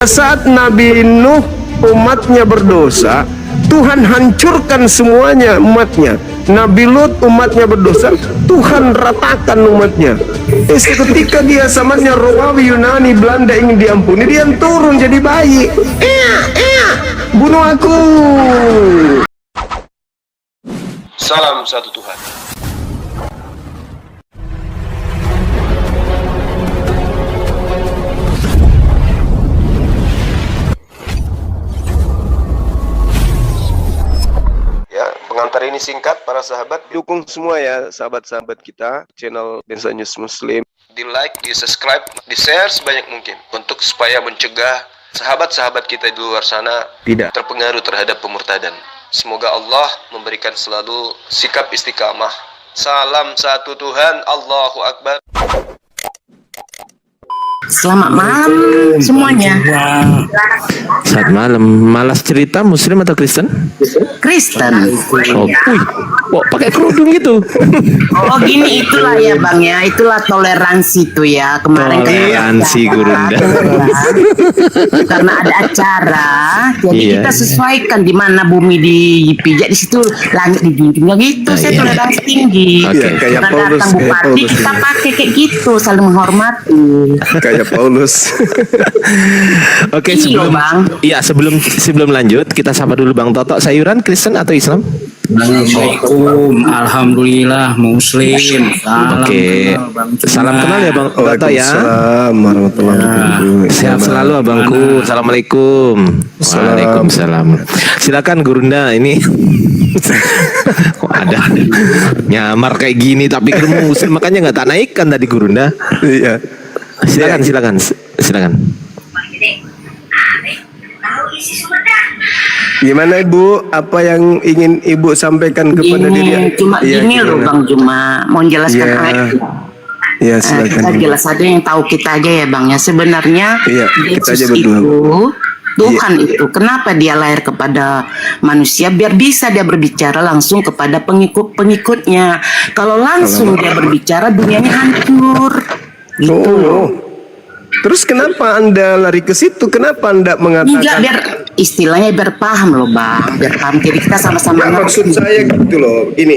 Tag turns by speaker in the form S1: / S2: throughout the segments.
S1: Saat Nabi Nuh umatnya berdosa, Tuhan hancurkan semuanya umatnya. Nabi Lut umatnya berdosa, Tuhan ratakan umatnya. Ketika dia zamannya Romawi, Yunani, Belanda ingin diampuni, dia turun jadi bayi. Bunuh aku.
S2: Salam satu Tuhan. Pengantar ini singkat, para sahabat.
S1: Dukung semua ya sahabat-sahabat kita channel Densa News Muslim.
S2: Di like, di subscribe, di share sebanyak mungkin untuk supaya mencegah sahabat-sahabat kita di luar sana
S1: Tidak
S2: terpengaruh terhadap pemurtadan. Semoga Allah memberikan selalu sikap istiqamah. Salam satu Tuhan, Allahu Akbar.
S3: Selamat malam semuanya.
S4: Selamat malam. Malas cerita Muslim atau Kristen?
S3: Kristen.
S4: Oh, kok pakai kerudung gitu?
S3: Oh gini, itulah ya bang ya, itulah toleransi tuh ya kemarin.
S4: Toleransi Gurunda.
S3: Karena ada acara, jadi
S4: Iya,
S3: kita sesuaikan di mana bumi dipijak, di situ langit dijunjung gitu. Saya toleransi tinggi.
S4: Oke.
S1: Kayak
S3: Karena
S1: Paulus,
S3: datang
S1: kayak
S3: bupati
S1: Paulus.
S3: kita pakai kayak gitu, saling menghormati.
S1: Kayak Paulus.
S4: Oke,
S3: Iya, Bang.
S4: sebelum lanjut kita sapa dulu Bang Toto. Sayuran Kristen atau Islam?
S5: Assalamualaikum, alhamdulillah Muslim. Salam
S4: Oke.
S5: kenal, Bang Cuma.
S4: Salam kenal ya Bang Toto ya.
S1: Waalaikumsalam warahmatullahi wabarakatuh.
S4: Sehat selalu abangku. Assalamualaikum. Waalaikumsalam. Silakan Gurunda ini. Kok ada nyamar kayak gini tapi ketemu Muslim, makanya nggak tak naikkan tadi Gurunda.
S1: Iya.
S4: Silakan.
S1: Gimana Ibu? Apa yang ingin Ibu sampaikan kepada diri?
S3: Ini cuma
S1: Iya,
S3: gini loh
S1: gimana?
S3: bang, cuma mau jelaskan
S1: Iya.
S3: ayat.
S1: Ya silakan.
S3: Kita
S1: Ibu.
S3: jelas aja yang tahu kita aja ya bang ya. Sebenarnya
S1: Iya, kita aja
S3: Yesus
S1: berdua.
S3: itu Tuhan itu kenapa dia lahir kepada manusia, biar bisa dia berbicara langsung kepada pengikut-pengikutnya. Kalau langsung dia berbicara dunianya hancur gitu.
S1: Oh. Terus kenapa Anda lari ke situ? Kenapa Anda
S3: Enggak,
S1: mengatakan?
S3: biar istilahnya biar paham loh bang, biar paham. Jadi kita sama-sama
S1: Nggak, maksud
S3: ngerti.
S1: saya gitu loh. Ini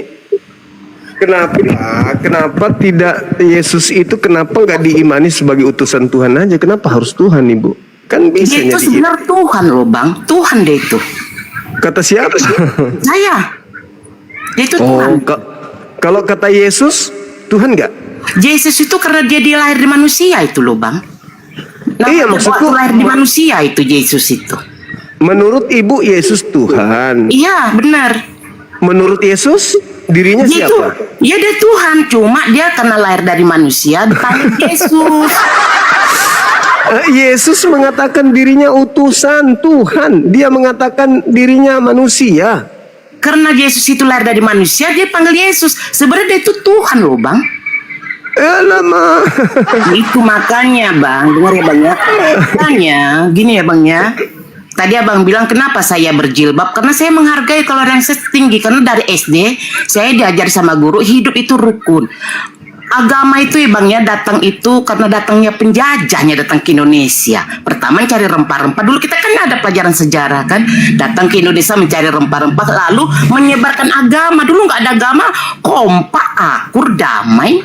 S1: kenapa tidak Yesus itu kenapa nggak diimani sebagai utusan Tuhan aja? Kenapa harus Tuhan Ibu? Kan bisa
S3: Dia itu
S1: jadi.
S3: sebenarnya Tuhan loh bang, Tuhan dia itu.
S1: Kata siapa?
S3: Saya, dia itu Tuhan.
S1: Kalau kata Yesus Tuhan nggak?
S3: Yesus itu karena dia lahir di manusia itu loh bang.
S1: Iya, maksudku-
S3: waktu lahir di manusia itu Yesus itu.
S1: Menurut Ibu Yesus Tuhan.
S3: Iya benar.
S1: Menurut Yesus dirinya
S3: Dia itu,
S1: siapa?
S3: ya dia Tuhan. Cuma dia karena lahir dari manusia dipanggil Yesus.
S1: Yesus mengatakan dirinya utusan Tuhan. Dia mengatakan dirinya manusia.
S3: Karena Yesus itu lahir dari manusia, dia panggil Yesus. Sebenarnya dia itu Tuhan loh bang.
S1: Lama.
S3: Itu makanya bang, dengar ya bang ya. Makanya gini ya bang ya. Tadi abang bilang kenapa saya berjilbab? Karena saya menghargai toleransi tinggi. Karena dari SD saya diajar sama guru hidup itu rukun. Agama itu ya bang ya datang itu karena datangnya penjajahnya datang ke Indonesia. Pertama cari rempah-rempah. Dulu kita kan ada pelajaran sejarah kan. Datang ke Indonesia mencari rempah-rempah lalu menyebarkan agama. Dulu nggak ada agama, kompak, akur, damai.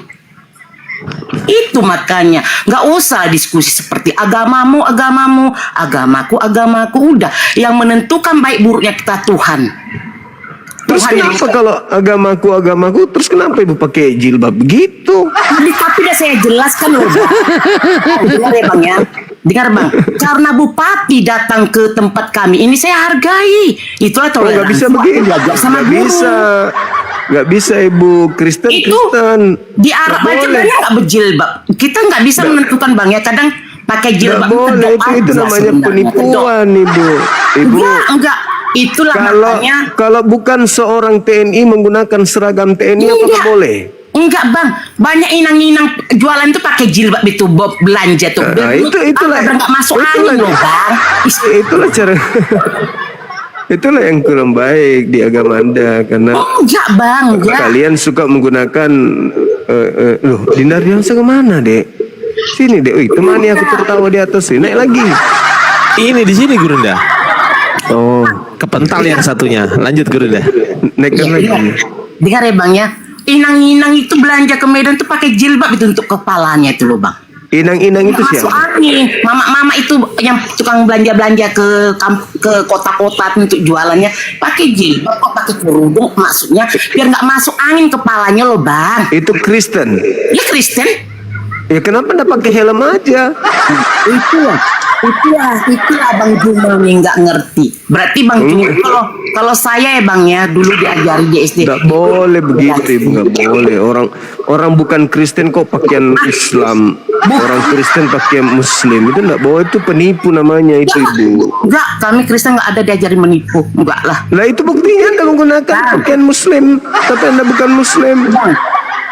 S3: Itu makanya nggak usah diskusi seperti agamamu, agamaku, udah yang menentukan baik buruknya kita Tuhan.
S1: Terus kenapa kalau agamaku, terus kenapa Ibu pakai jilbab begitu?
S3: Tapi udah saya jelaskan loh bang. Dengar ya bang ya, dengar bang. Karena bupati datang ke tempat kami ini saya hargai. Itulah toleransi.
S1: Nggak bisa begitu.
S3: Belajar sama
S1: Nggak
S3: guru.
S1: bisa. Nggak bisa Ibu Kristen.
S3: Itu di Arab
S1: Nggak
S3: aja
S1: boleh.
S3: banyak nggak berjilbab. Kita nggak bisa menentukan bang ya. Kadang pakai
S1: Nggak
S3: jilbab
S1: boleh
S3: kedok
S1: itu
S3: aja
S1: namanya
S3: sebenarnya,
S1: penipuan Ibu.
S3: Enggak. Itulah makanya.
S1: Kalau bukan seorang TNI menggunakan seragam TNI apakah
S3: Enggak.
S1: boleh?
S3: Enggak bang, banyak inang-inang jualan tuh pakai jilbab itu Bob belanja tuh.
S1: Nah, itulah
S3: nggak masuk angin loh bang.
S1: Itulah cara. Itulah yang kurang baik di agama Anda karena
S3: Enggak bang, enggak.
S1: kalian suka menggunakan loh, Dinda Riansa kemana, Dek? Sini, Dek. Wih, temani aku tertawa di atas sini. Naik lagi.
S4: Ini di sini Gurunda.
S1: Oh,
S4: Kepental yang satunya. Lanjut Gurunda.
S1: naikkan lagi.
S3: Dengar ya bang ya, inang-inang itu belanja ke Medan tuh pakai jilbab itu untuk kepalanya itu loh bang.
S1: Inang-inang itu
S3: Masuk
S1: siapa?
S3: angin. Mama-mama itu yang tukang belanja-belanja ke kota-kota untuk jualannya pakai jilbab kok pakai kerudung, maksudnya biar nggak masuk angin kepalanya loh bang.
S1: Itu Kristen.
S3: Ya Kristen.
S1: Ya kenapa nggak pakai helm aja?
S3: Itulah Bang Juma nih nggak ngerti. Berarti Bang Juma kalau saya ya Bang ya dulu diajari di SD.
S1: Nggak boleh begitu, Ibu. Nggak boleh. Orang bukan Kristen kok pakaian Islam. Orang Kristen pakaian Muslim itu nggak boleh. Itu penipu namanya itu, Ibu.
S3: Enggak, kami Kristen nggak ada diajari menipu. Enggak lah.
S1: Lah itu buktinya Anda menggunakan pakaian Muslim, tapi Anda bukan Muslim.
S3: Bang,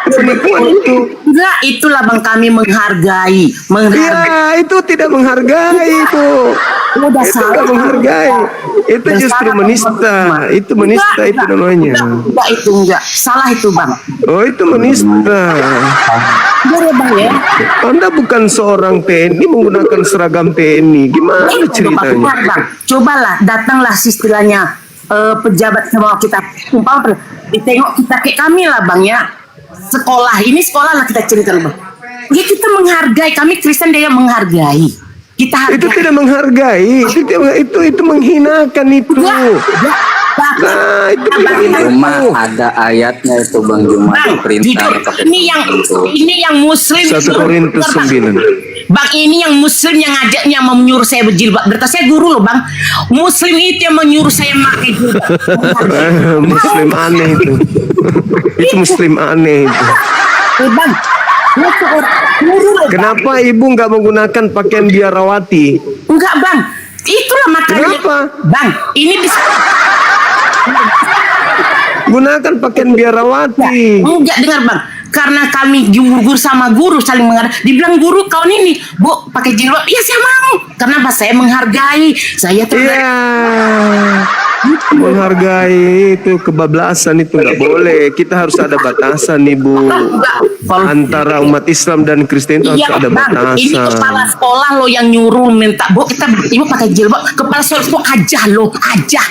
S1: Penipuan itu.
S3: enggak, itulah Bang kami menghargai.
S1: Ya, itu tidak menghargai, Bu.
S3: Udah
S1: Itu
S3: salah.
S1: nggak menghargai. Itu
S3: Udah
S1: justru
S3: salah,
S1: menista.
S3: Bang.
S1: Itu menista itu namanya.
S3: Enggak, itu enggak. Salah itu Bang.
S1: Oh, itu menista.
S3: Benar ya Bang ya.
S1: Anda bukan seorang TNI menggunakan seragam TNI. Gimana ceritanya?
S3: Benar, Bang. Cobalah datanglah istilahnya pejabat sama kita umpama ditengok kita kayak kami lah Bang ya. Sekolah lah kita cerita Bang. Ya kita menghargai, kami Kristen dia menghargai. Kita hargai.
S1: Itu tidak menghargai. Itu menghinakan itu. Nah, itu menghinakan.
S5: Cuma ada ayatnya itu Bang Juma
S3: Bang,
S5: perintah
S3: jujur, ini yang Muslim.
S1: 1 Korintus 9.
S3: Bang, ini yang Muslim yang ngajaknya mau menyuruh saya berjilbab. Berarti saya guru loh Bang. Muslim itu yang menyuruh saya pakai jilbab.
S1: Muslim aneh itu. Itu Muslim aneh itu.
S3: Bang, lu seorang guru loh Bang.
S1: Kenapa Ibu nggak menggunakan pakaian biarawati?
S3: Enggak Bang, itulah makanya.
S1: Kenapa?
S3: Bang, ini bisa.
S1: Gunakan pakaian biarawati.
S3: Enggak dengar Bang. Karena kami guru sama guru saling menghargai. Dibilang guru kau ini, Bu, pakai jilbab. Iya saya mau. Kenapa? Saya menghargai. Saya tuh
S1: Iya. Menghargai itu kebablasan itu nggak boleh. Kita harus ada batasan, Ibu. Antara umat Islam dan Kristen itu harus
S3: Iya
S1: ada
S3: Bang, ini
S1: batasan.
S3: kepala sekolah lo yang nyuruh minta, Bu, kita ibu pakai jilbab. Kepala sekolah itu aja lo, aja.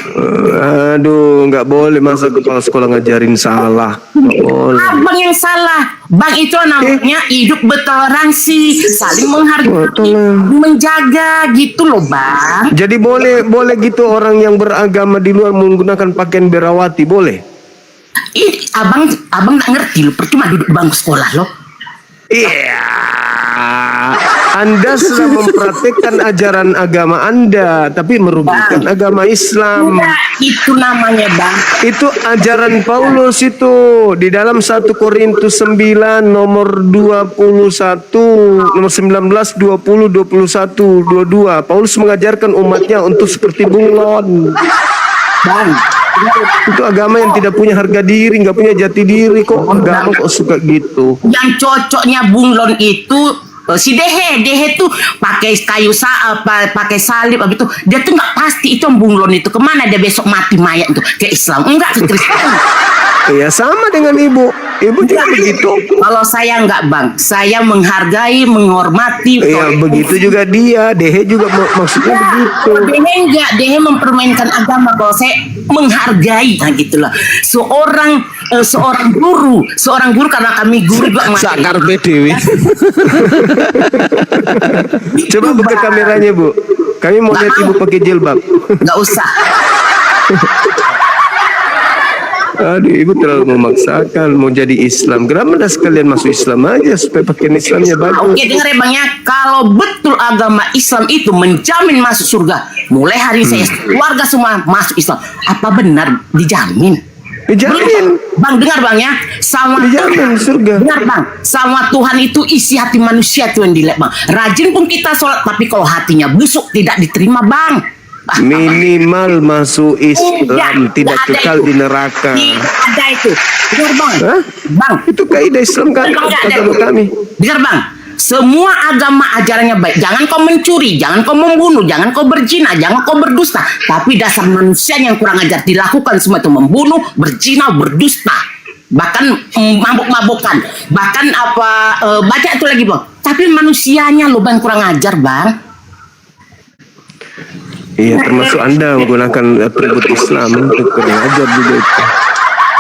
S1: Aduh, nggak boleh masa kepala sekolah ngajarin salah. Nggak boleh.
S3: Abang yang salah. Bang itu namanya hidup bertoleransi, saling menghargai, menjaga gitu loh Bang.
S1: Jadi boleh gitu orang yang beragama di luar menggunakan pakaian biarawati, boleh?
S3: Ini abang nggak ngerti lo, percuma duduk di bangku sekolah lo.
S1: Iya. Anda sedang mempraktekkan ajaran agama Anda, tapi merugikan agama Islam.
S3: Enggak, itu namanya Bang.
S1: Itu ajaran Paulus itu di dalam 1 Korintus 9 nomor 21, nomor 19, 20, 21, 22. Paulus mengajarkan umatnya untuk seperti bunglon.
S3: Bang,
S1: Itu agama yang tidak punya harga diri, nggak punya jati diri kok. Agama kok suka gitu.
S3: yang cocoknya bunglon itu si Dehe tuh pakai pakai salib habis itu dia tuh nggak pasti itu yang bunglon itu kemana dia besok mati mayat tuh ke Islam enggak ke Kristen.
S1: Ya sama dengan Ibu. Ibu juga begitu.
S3: Kalau saya enggak Bang, saya menghargai, menghormati.
S1: Ya begitu juga dia. Dehe juga maksudnya begitu.
S3: Dehe enggak, Dehe mempermainkan agama. Kalau saya menghargai, nah gitulah. Seorang guru karena kami guru juga
S4: Sakar PDW.
S1: Coba buka kameranya Bu. Kami mau lihat Ibu pakai jilbab.
S3: Nggak usah.
S1: Aduh, Ibu terlalu memaksakan mau jadi Islam. Kenapa dah sekalian masuk Islam aja supaya pakaian Islamnya bagus?
S3: Oke, dengar ya Bang ya. Kalau betul agama Islam itu menjamin masuk surga, mulai hari ini saya keluarga semua masuk Islam. Apa benar dijamin?
S1: Dijamin.
S3: Bang, dengar Bang ya. Sama
S1: Dijamin surga.
S3: Dengar Bang, sama Tuhan itu isi hati manusia tuh yang dilihat Bang. Rajin pun kita sholat, tapi kalau hatinya busuk tidak diterima Bang.
S1: Minimal masuk Islam, tidak
S3: ada
S1: kekal
S3: itu.
S1: di neraka.
S3: Tidak ada itu. Dengar Bang.
S1: Hah?
S3: Bang,
S1: Itu kaidah Islam kan?
S3: Bang, nggak ada
S1: Agama
S3: itu.
S1: kami.
S3: Dengar Bang, semua agama ajarannya baik. Jangan kau mencuri, jangan kau membunuh, jangan kau berzina, jangan kau berdusta. Tapi dasar manusia yang kurang ajar dilakukan semua itu membunuh, berzina, berdusta. Bahkan mabuk-mabukan. Bahkan baca itu lagi Bang. Tapi manusianya lo Bang kurang ajar Bang.
S1: Iya, termasuk Anda menggunakan atribut Islam itu kurang ajar juga itu.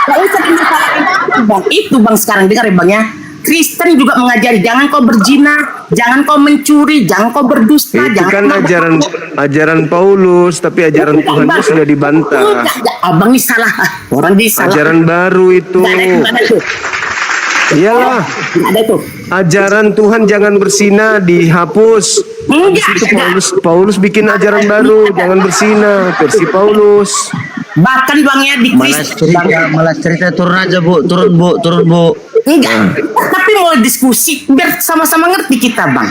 S3: Nggak usah disalahkan itu, bang. Itu bang sekarang dengar ya bang ya. Kristen juga mengajari jangan kau berzina, jangan kau mencuri, jangan kau berdusta,
S1: Itu
S3: jangan
S1: kan
S3: kau
S1: ajaran Paulus, tapi ajaran
S3: Bukan,
S1: Tuhan
S3: Bang.
S1: itu sudah dibantah.
S3: Abang ini salah. Orang ini salah.
S1: Ajaran baru itu.
S3: Nggak ada tuh.
S1: Iyalah,
S3: Nggak ada tuh.
S1: ajaran Tuhan jangan berzina dihapus.
S3: Enggak,
S1: Itu
S3: enggak.
S1: Paulus bikin ajaran baru, jangan berzina, versi Paulus.
S3: Bahkan bangnya di
S5: Malas cerita turun aja bu, turun bu.
S3: Enggak. Tapi mau diskusi biar sama-sama ngerti kita bang.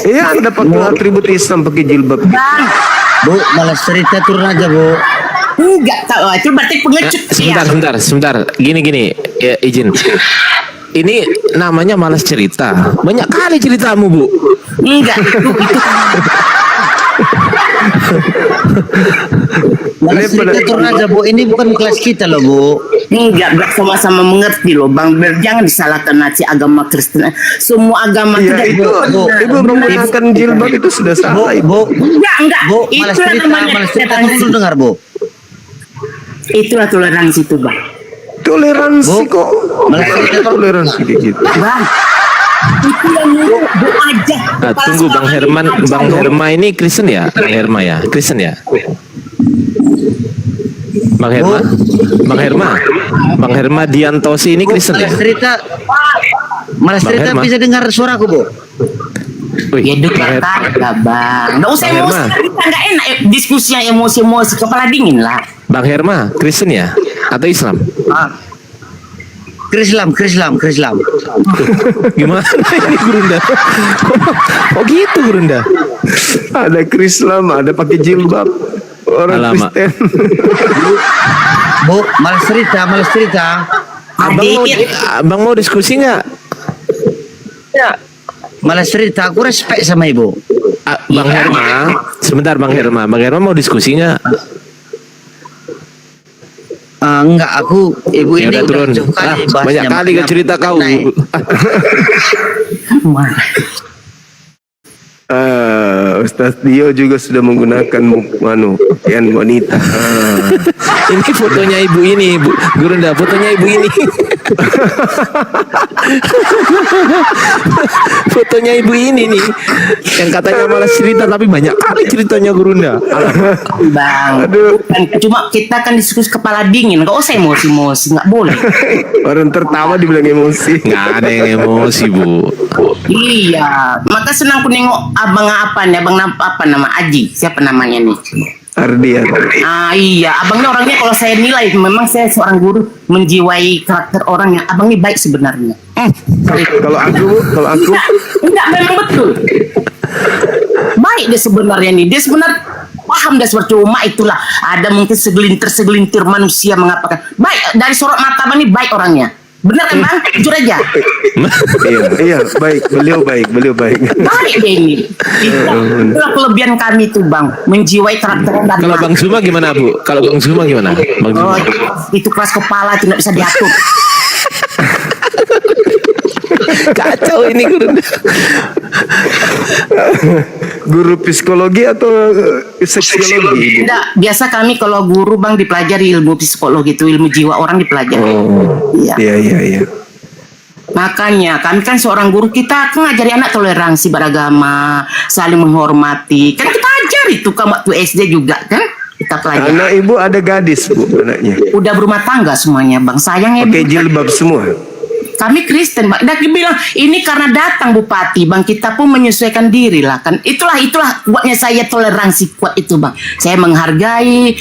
S1: Iya, Anda pakai atribut Islam, pakai jilbab.
S3: Bang.
S5: Bu, malas cerita turun aja bu.
S3: Enggak tahu itu berarti pengecut ya.
S4: Sebentar. Gini, ya, izin. Ini namanya malas cerita. Banyak kali ceritamu, Bu.
S3: Enggak itu.
S5: Malas cerita turun aja bu, ini bukan kelas kita loh bu.
S3: Enggak, biar sama-sama mengerti loh bang. Biar jangan disalahkan nasi agama Kristen. Semua agama
S1: Iya,
S3: tidak
S1: itu ibu menggunakan jilbab itu sudah salah, Ibu.
S3: Enggak.
S5: Bu, malas cerita dulu dengar bu.
S3: Itulah toleransi itu bang.
S1: Toleransi
S5: Bu,
S1: kok.
S5: malah cerita kok.
S1: Toleransi kayak gitu.
S3: Bang, itu yang nyuruh bu aja.
S4: Nah,
S3: Kepala
S4: tunggu
S3: sekolah
S4: Bang Herman,
S3: ini
S4: Bang
S3: aja,
S4: Herma ini Kristen ya? Bang Herma ya? Kristen ya? Bang Herma? Bang Herma Diantosi ini
S5: Bu,
S4: Kristen ya?
S5: malas
S4: Bang
S5: cerita
S4: Herman.
S5: bisa dengar suaraku bu.
S4: Wih,
S3: Ya duduk
S4: Bang Her-
S3: lah bang. Nggak usah
S4: Bang
S3: emosi,
S4: Herman.
S3: kita nggak enak diskusi yang emosi-emosi, kepala dingin lah.
S4: Bang Herma Kristen ya? Atau Islam?
S5: Krislam.
S4: Gimana ini Gurunda? Oh gitu Gurunda?
S1: Ada Krislam, ada pakai jilbab. Orang
S4: Alamak.
S1: Kristen.
S5: Bu, malas cerita.
S4: Abang mau diskusi nggak?
S5: Malas cerita, aku respect sama ibu.
S4: Bang Herma, sebentar Bang Herma mau diskusi nggak?
S5: Enggak, aku ibu
S4: Ya
S5: ini
S4: udah turun.
S5: jauh kali bahasnya.
S4: Banyak kali kau cerita kau.
S5: Naik.
S1: Ustaz Dio juga sudah menggunakan pakaian wanita.
S4: Ini fotonya ibu ini, Bu Gurunda, fotonya ibu ini. Fotonya ibu ini nih, yang katanya malas cerita tapi banyak kali ceritanya Gurunda.
S3: Bang, bukan cuma kita kan diskusi kepala dingin, nggak usah emosi-emosi, nggak boleh.
S1: Orang tertawa dibilang emosi.
S4: Nggak ada yang emosi Bu.
S3: Iya, maka senang aku nengok abang apa nih, abang apa nama Aji, siapa namanya nih?
S1: Ardian.
S3: Iya, abangnya orangnya kalau saya nilai, memang saya seorang guru menjiwai karakter orang yang abang ini baik sebenarnya.
S1: Kalau aku
S3: Enggak, memang betul. Baik dia sebenarnya nih, dia sebenarnya paham dia seperti cuma itulah ada mungkin segelintir manusia mengatakan baik dari sorot mata abang ini baik orangnya. Benar kan bang? Jujur aja.
S1: iya, beliau baik.
S3: Baik dia ini. Itulah kelebihan kami tuh bang, menjiwai karakter orang.
S4: Kalau Bang Zuma gimana Bu? Kalau Bang Zuma gimana? Bang
S3: Oh,
S4: Zuma.
S3: itu keras kepala tidak bisa diatur.
S4: Kacau ini Gurunda.
S1: Guru psikologi atau seksiologi?
S3: Tidak, biasa kami kalau guru bang dipelajari ilmu psikologi itu ilmu jiwa orang dipelajari.
S1: Oh,
S3: Iya.
S1: iya.
S3: Makanya kami kan seorang guru kita kan ngajari anak toleransi beragama, saling menghormati. Kan kita ajar itu kan waktu SD juga kan kita pelajari.
S1: Anak ibu ada gadis bu, anaknya.
S3: Udah berumah tangga semuanya bang. Sayangnya
S1: Pakai jilbab semua.
S3: kami Kristen bang. Dan dia bilang ini karena datang bupati bang, kita pun menyesuaikan diri lah kan. Itulah kuatnya saya toleransi kuat itu bang. Saya menghargai,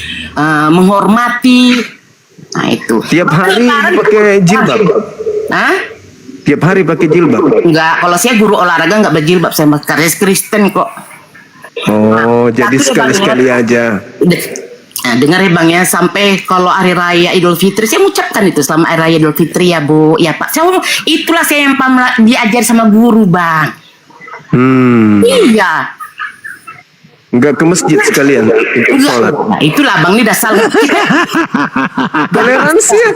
S3: menghormati. Nah itu.
S1: Tiap hari pakai jilbab.
S3: Hah?
S1: Tiap hari pakai jilbab.
S3: Enggak, kalau saya guru olahraga enggak berjilbab, saya karya Kristen kok.
S1: Oh, jadi
S3: Tapi
S1: sekali-sekali
S3: Bang,
S1: aja.
S3: Nah, dengar ya Bang ya, sampai kalau hari raya Idul Fitri saya mengucapkan itu selamat hari raya Idul Fitri ya Bu, ya Pak. Saya ngomong, itulah saya yang diajar sama guru Bang. Iya.
S1: Enggak ke masjid sekalian ikut sholat.
S3: Nah, itulah Bang ini dasar.
S1: Toleransi ya,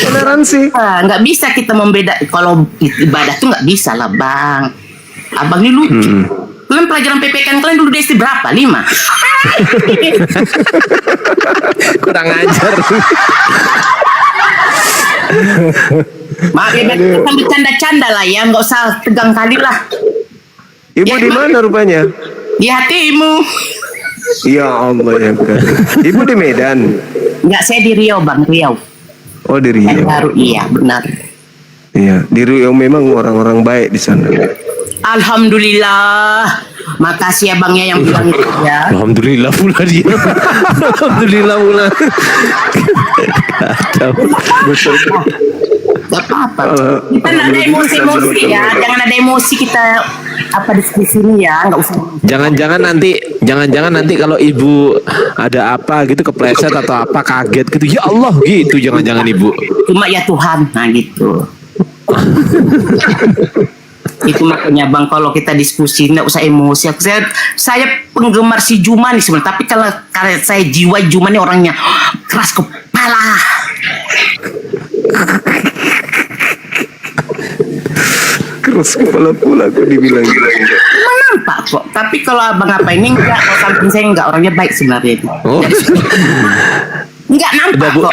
S1: toleransi.
S3: Nggak bisa kita membeda kalau ibadah tuh nggak bisa lah Bang. Abang ini lucu. Kalian pelajaran PPK kalian dulu di SD berapa? 5.
S4: Kurang ajar.
S3: Maaf ya, kita bercanda-canda lah ya, nggak usah tegang kali lah.
S1: Ibu
S3: Ya,
S1: di mana rupanya?
S3: Di hatimu.
S1: Ya Allah ya Tuhan. Ibu di Medan.
S3: Enggak, saya di Riau Bang, Riau.
S1: Oh di
S3: Yang
S1: Riau.
S3: baru, iya benar.
S1: Iya, di Riau memang orang-orang baik di sana.
S3: Alhamdulillah. Makasih ya Bang ya yang bilang itu ya.
S4: Alhamdulillah pula dia. Alhamdulillah pula. Kacau.
S3: Gak apa-apa. Kita nggak ada emosi-emosi ya. Jangan ada emosi kita diskusi ini ya. Nggak usah.
S4: Jangan-jangan nanti kalau ibu ada apa gitu kepleset atau apa kaget gitu. Ya Allah gitu, jangan-jangan ibu.
S3: Cuma ya Tuhan. Nah gitu. Itu makanya Bang, kalau kita diskusi nggak usah emosi. Saya penggemar si Juma nih sebenarnya, tapi kalau saya jiwa Juma nih orangnya keras kepala.
S1: Keras kepala pula aku dibilang.
S3: Nampak kok. Tapi kalau abang apa ini enggak, kalau samping saya enggak, orangnya baik sebenarnya itu.
S4: Oh.
S3: Enggak nampak kok.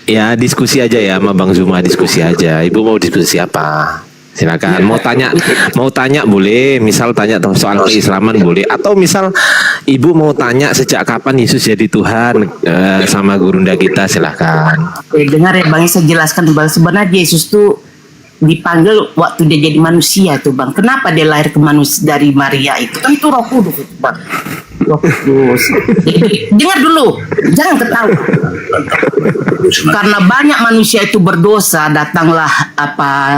S4: Ya diskusi aja ya sama Bang Zuma, diskusi aja. Ibu mau diskusi apa? Silakan. Mau tanya boleh. Misal tanya soal keislaman boleh. Atau misal ibu mau tanya sejak kapan Yesus jadi Tuhan sama gurunda kita, silakan.
S3: Dengar ya Bang, saya jelaskan Bang. Sebenarnya Yesus tuh dipanggil waktu dia jadi manusia tuh Bang. Kenapa dia lahir ke manusia dari Maria itu? Kan itu Roh Kudus itu Bang. Roh Kudus. Jadi, dengar dulu, jangan ketawa. Karena banyak manusia itu berdosa, datanglah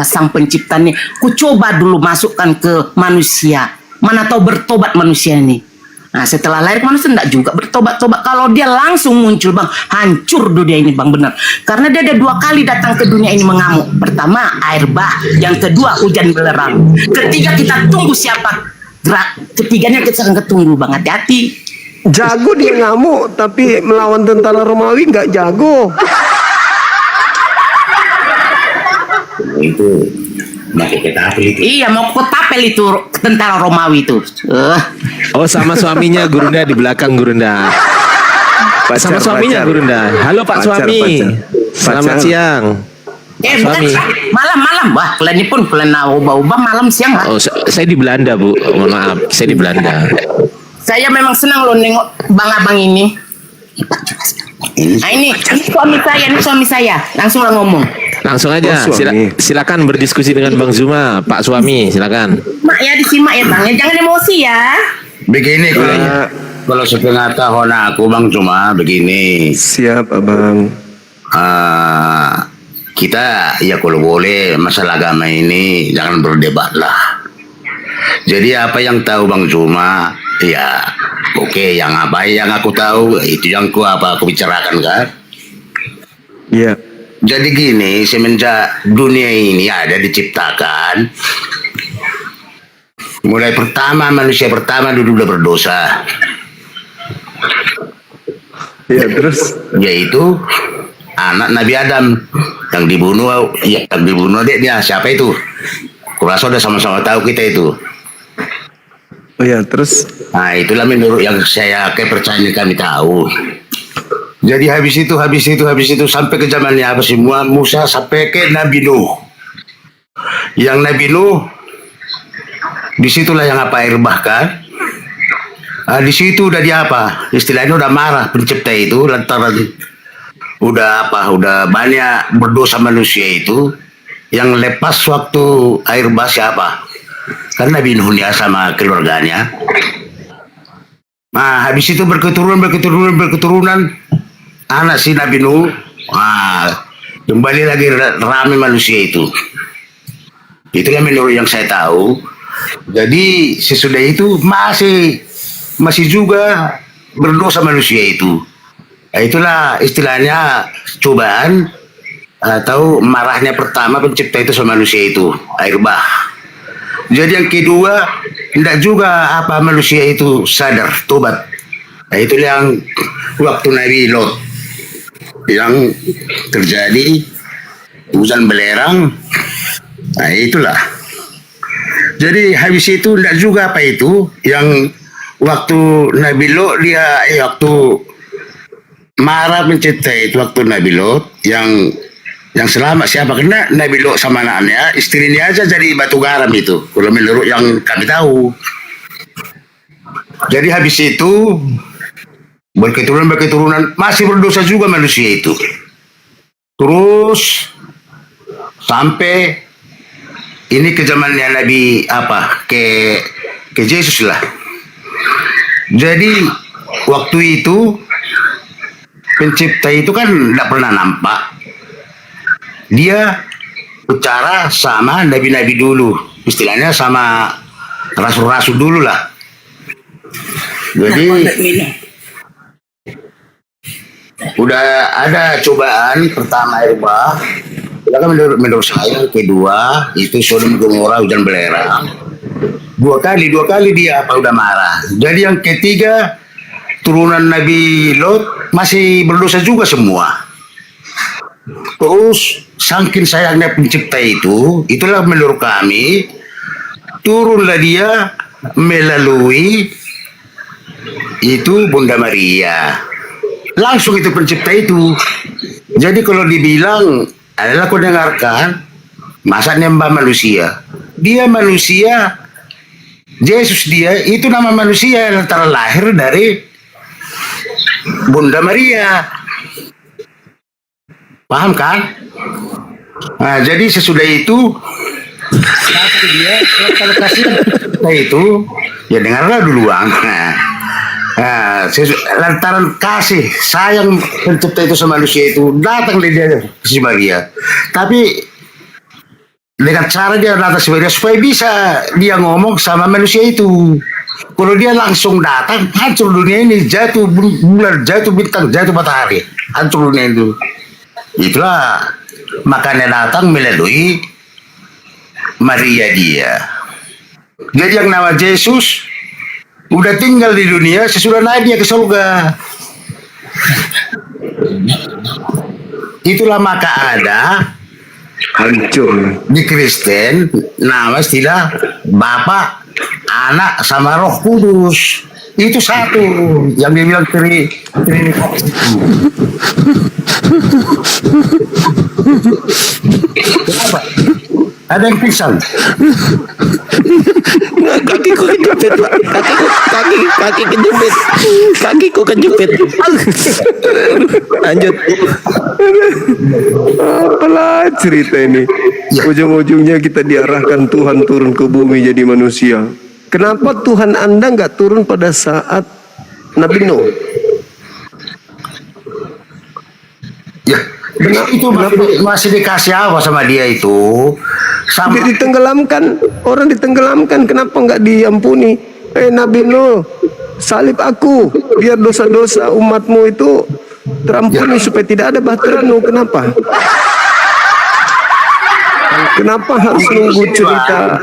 S3: Sang Pencipta nih. Ku coba dulu masukkan ke manusia. Mana tahu bertobat manusia ini. Nah setelah lahir manusia enggak juga bertobat-tobat. Kalau dia langsung muncul Bang, hancur dunia ini Bang, benar. Karena dia ada 2 kali datang ke dunia ini mengamuk. Pertama air bah, yang kedua hujan belerang. Ketiga kita tunggu siapa ketiganya kita akan ketunggu Bang, hati-hati.
S1: Jago dia ngamuk, tapi melawan tentara Romawi nggak jago.
S6: Itu pakai ketapel itu.
S3: Iya mau ketapel itu tentara Romawi itu.
S4: Oh sama suaminya Gurunda di belakang Gurunda. Sama suaminya Gurunda. Halo Pak Suami. Selamat siang.
S3: Bukan malam-malam. Wah kalian ini pun kalian ubah-ubah malam siang lah.
S4: Oh saya di Belanda Bu. Mohon maaf, saya di Belanda.
S3: Saya memang senang loh nengok bang-abang ini. Nah ini suami saya. Langsung lah ngomong.
S4: Langsung aja.
S1: Oh, suami.
S4: Silakan berdiskusi dengan Bang Zuma, Pak Suami, silakan.
S3: Mak ya disimak ya Bang, ya jangan emosi ya.
S6: Begini kalau setengah tahun aku Bang cuma begini.
S1: Siap abang.
S6: Kita ya kalau boleh masalah agama ini jangan berdebat lah. Jadi apa yang tahu Bang Zuma ya oke, yang apa yang aku tahu itu yang aku bicarakan kan.
S1: Iya.
S6: Jadi gini, semenjak dunia ini ada diciptakan, mulai manusia pertama dulu udah berdosa.
S1: Ya terus.
S6: Yaitu anak Nabi Adam yang dibunuh, dia siapa itu? Kurasa udah sama-sama tahu kita itu.
S1: Oh ya terus.
S6: Nah itulah menurut yang saya kepercayaan kami tahu. Jadi habis itu sampai ke zamannya apa semua Musa sampai ke Nabi Nuh. Yang Nabi Nuh disitulah yang air bahkan. Di situ udah dia istilahnya udah marah pencipta itu lantaran udah banyak berdosa manusia itu. Yang lepas waktu air bah siapa? Kan Nabi Nuh dia sama keluarganya. Nah habis itu berketurunan anak si Nabi Nuh, kembali lagi ramai manusia itu. Itulah menurut yang saya tahu. Jadi sesudah itu masih juga berdosa manusia itu. Nah, itulah istilahnya cobaan atau marahnya pertama pencipta itu sama manusia itu, air bah. Jadi yang kedua, tidak juga manusia itu sadar, tobat. Nah, itu yang waktu Nabi Lot yang terjadi hujan belerang. Nah itulah Jadi habis itu enggak juga apa itu yang waktu Nabi Lot dia waktu marah mencintai itu waktu Nabi Lot yang selamat siapa? Karena Nabi Lot sama anaknya, istrinya aja jadi batu garam itu. Kalau menurut yang kami tahu. Jadi habis itu berketurunan masih berdosa juga manusia itu. Terus sampai ini ke zamannya Nabi ke Yesus lah. Jadi waktu itu pencipta itu kan tidak pernah nampak. Dia bicara sama nabi-nabi dulu, istilahnya sama rasul-rasul dulu lah. Jadi udah ada cobaan pertama Eropa, kan menurut saya kedua itu Sodom Gomora hujan belerang. Dua kali dia udah marah. Jadi yang ketiga turunan Nabi Lot masih berdosa juga semua. Terus saking sayangnya pencipta itu, itulah menurut kami turunlah dia melalui itu Bunda Maria. Langsung itu pencipta itu. Jadi kalau dibilang adalah kau dengarkan masa nyembah manusia. Dia manusia, Yesus dia itu nama manusia yang terlahir dari Bunda Maria. Paham kan? Nah, jadi sesudah itu dia kalau kasih itu ya dengarlah duluan. Lantaran kasih sayang pencipta itu sama manusia itu datang dia si Maria. Tapi dengan cara dia datang si Maria supaya bisa dia ngomong sama manusia itu. Kalau dia langsung datang hancur dunia ini, jatuh bulan, jatuh bintang, jatuh matahari, hancur dunia itu. Itulah makanya datang melalui Maria dia. Jadi yang nama Yesus udah tinggal di dunia sesudah naik dia ke surga. Itulah maka ada
S1: Hancur.
S6: di Kristen nama istilah Bapa, Anak sama Roh Kudus. Itu satu yang dibilang Trinitas itu. Kenapa? Ada yang pisang.
S4: Kakiku kejepit, Pak. Kakiku kejepit. Lanjut.
S1: Apalah cerita ini. Ujung-ujungnya kita diarahkan Tuhan turun ke bumi jadi manusia. Kenapa Tuhan Anda nggak turun pada saat Nabi Nuh?
S6: Ya, itu masih dikasih apa sama dia itu? Sama
S1: Ditenggelamkan, orang ditenggelamkan, kenapa nggak diampuni? Nabi Nuh, salib aku biar dosa-dosa umatmu itu terampuni supaya tidak ada bahtera Nuh. Kenapa? Kenapa harus nunggu cerita?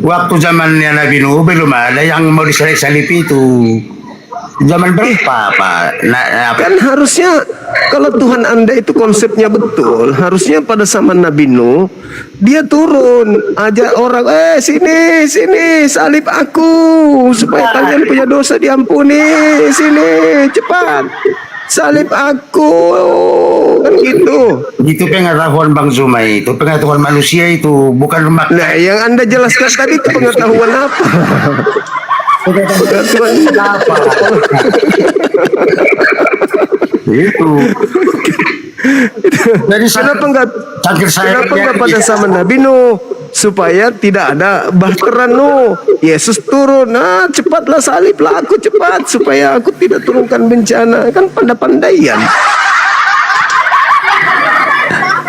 S6: waktu zamannya Nabi Nuh belum ada yang mau disalib-salib itu. Zaman berapa Pak?
S1: Kan harusnya kalau Tuhan Anda itu konsepnya betul, harusnya pada zaman Nabi Nuh dia turun ajak orang, sini salib aku supaya kalian punya dosa diampuni, sini cepat salib aku, kan gitu.
S6: Itu pengetahuan Bang Zuma, itu pengetahuan manusia itu, bukan makna.
S1: Nah, yang Anda jelaskan tadi itu pengetahuan apa? Pengetahuan apa?
S6: Itu. Jadi
S1: Kenapa enggak pada zaman Nabi Nuh supaya tidak ada bahtera Nuh? Yesus turun, cepatlah saliblah aku cepat supaya aku tidak turunkan bencana. Kan pandai-pandaian.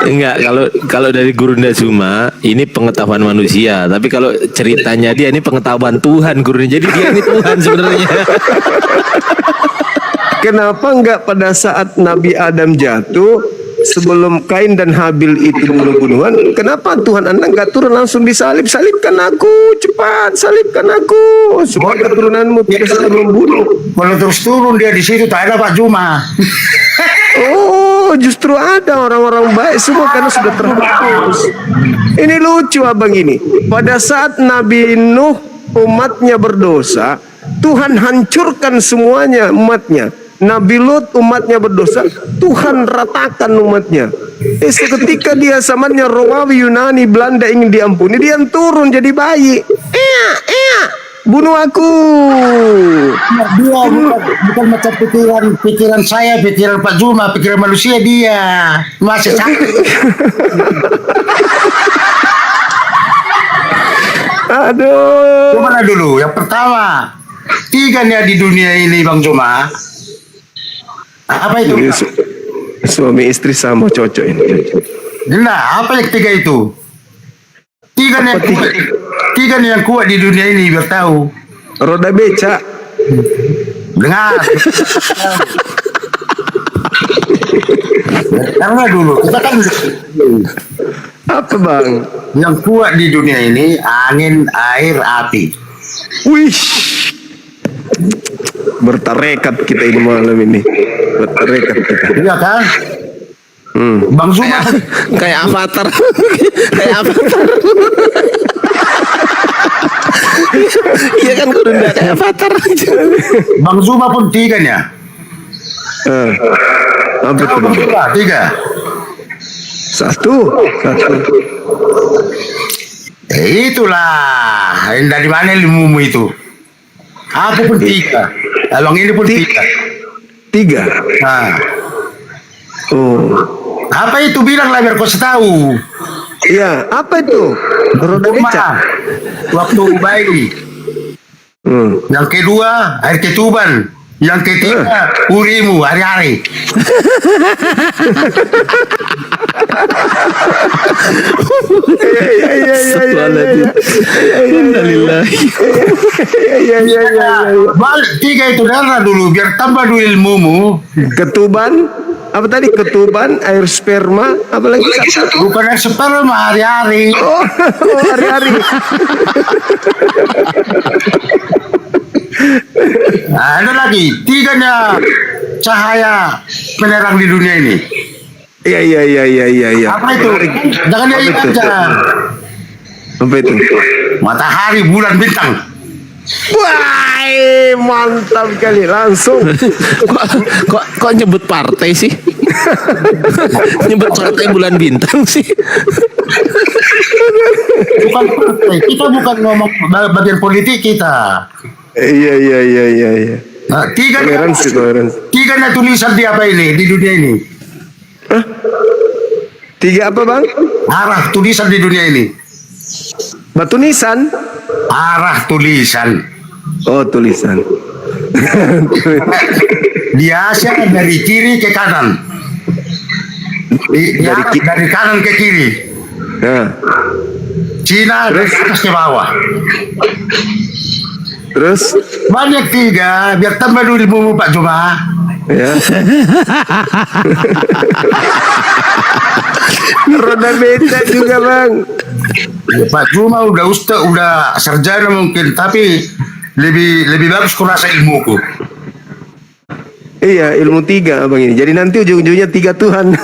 S4: Enggak, kalau dari Gurunda Zuma ini pengetahuan manusia, tapi kalau ceritanya dia ini pengetahuan Tuhan Gurunda. Jadi dia ini Tuhan sebenarnya.
S1: Kenapa enggak pada saat Nabi Adam jatuh, sebelum Kain dan Habil itu bunuh-bunuhan, kenapa Tuhan Anda enggak turun langsung disalib? Salibkan aku, cepat salibkan aku supaya keturunanmu tidak saling membunuh.
S6: Kalau terus turun dia di situ tak ada Pak Juma.
S1: Oh, Oh, justru ada orang-orang baik semua karena sudah terhapus. Ini lucu abang ini. Pada saat Nabi Nuh umatnya berdosa, Tuhan hancurkan semuanya umatnya. Nabi Lut umatnya berdosa, Tuhan ratakan umatnya. Seketika dia zamannya Romawi, Yunani, Belanda ingin diampuni, dia turun jadi bayi. Bunuh aku.
S6: Dia bukan macam pikiran saya, pikiran Pak Zuma, pikiran manusia dia. Masih sakit.
S1: Aduh.
S6: Gimana dulu? Yang pertama, 3 nih di dunia ini Bang Zuma. Apa itu?
S1: Ini suami istri sama cocok ini.
S6: Nah, apa yang 3 itu? 3 nih yang kuat. 3 nih yang kuat di dunia ini biar tahu.
S1: Roda becak.
S6: Dengar. Karena dulu kita kan
S1: Apa bang?
S6: yang kuat di dunia ini angin, air, api.
S1: Wih. Bertarekat kita ini malam ini. Bertarekat kita.
S6: Iya kan? Bang Zuma
S4: Kayak avatar. Kayak avatar. Iya kan Gurunda kayak avatar.
S6: Bang Zuma pun 3 nya.
S1: Apa itu bang?
S6: 3.
S1: Satu.
S6: Itulah. Dari mana ilmumu itu? Aku pun 3. Along ini pun 3.
S1: 3.
S6: Nah,
S1: Oh.
S6: apa itu bilang lah biar kau tahu.
S1: Iya, apa itu? Roda becak.
S6: Waktu bayi. Yang kedua air ketuban. Yang ketiga urimu hari-hari. Balik 3 itu darah dulu biar tambah dulu ilmumu.
S1: Ketuban. Apa tadi? Ketuban, air sperma, apa lagi satu?
S6: Bukan air sperma hari-hari.
S1: Oh, hari-hari.
S6: Nah, ada lagi 3 nya cahaya penerang di dunia ini.
S1: Iya.
S6: Apa itu? Jangan
S1: Apa
S6: dia
S1: itu?
S6: aja.
S1: Apa itu?
S6: Matahari, bulan, bintang.
S1: Wah, mantap kali langsung.
S4: kok nyebut partai sih? Nyebut partai bulan bintang sih.
S6: Bukan partai. Kita bukan ngomong bagian politik kita.
S1: Iya.
S6: Nah, 3 nya
S1: Toleransi.
S6: 3 nya tulisan di apa ini di dunia ini?
S1: 3 apa bang?
S6: Arah tulisan di dunia ini.
S1: Batu nisan.
S6: Arah tulisan.
S1: Oh, tulisan.
S6: Di Asia dari kiri ke kanan. Dari kanan ke kiri.
S1: Nah,
S6: Cina dari atas ke bawah.
S1: terus
S6: Banyak 3 biar tambah dulu ilmu Pak Zuma.
S1: ya. Roda becak juga bang.
S6: Pak Zuma udah ustaz, udah sarjana mungkin, tapi lebih bagus kurasa ilmuku.
S1: Iya, ilmu 3 abang ini. Jadi nanti ujung-ujungnya 3 Tuhan.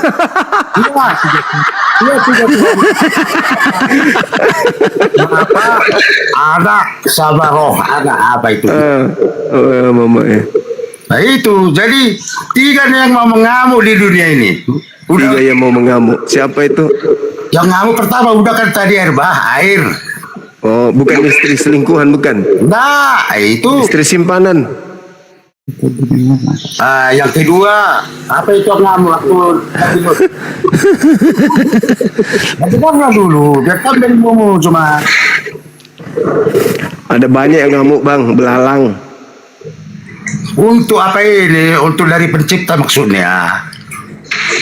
S6: Iya, 3 Tuhan. Apa? Ada sabaroh, ada apa itu?
S1: Mama ya.
S6: Nah itu, jadi 3 nih yang mau mengamuk di dunia ini.
S1: 3 yang mau mengamuk. Siapa itu?
S6: Yang ngamuk pertama udah kan tadi air.
S1: Oh, bukan istri selingkuhan, bukan?
S6: Nah, itu.
S1: Istri simpanan.
S6: Yang kedua, apa itu yang ngamuk? Nanti kan dulu, biar kan dari ilmu cuma.
S1: Ada banyak yang ngamuk bang, belalang.
S6: Untuk apa ini? Untuk dari pencipta maksudnya.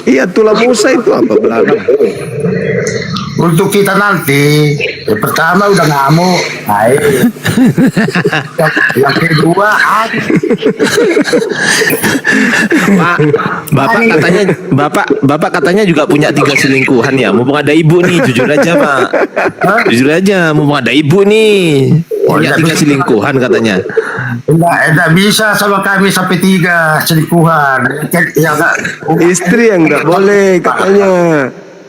S1: Iya, tulang Musa itu apa belalang?
S6: Untuk kita nanti, yang pertama udah ngamuk, air. Yang kedua,
S4: Bapak katanya juga punya 3 selingkuhan ya. Mumpung ada ibu nih, jujur aja Pak. Jujur aja, mumpung ada ibu nih. Punya 3 selingkuhan katanya.
S6: Enggak bisa sama kami sampai 3 selingkuhan. Ya enggak.
S1: Istri yang nggak boleh katanya.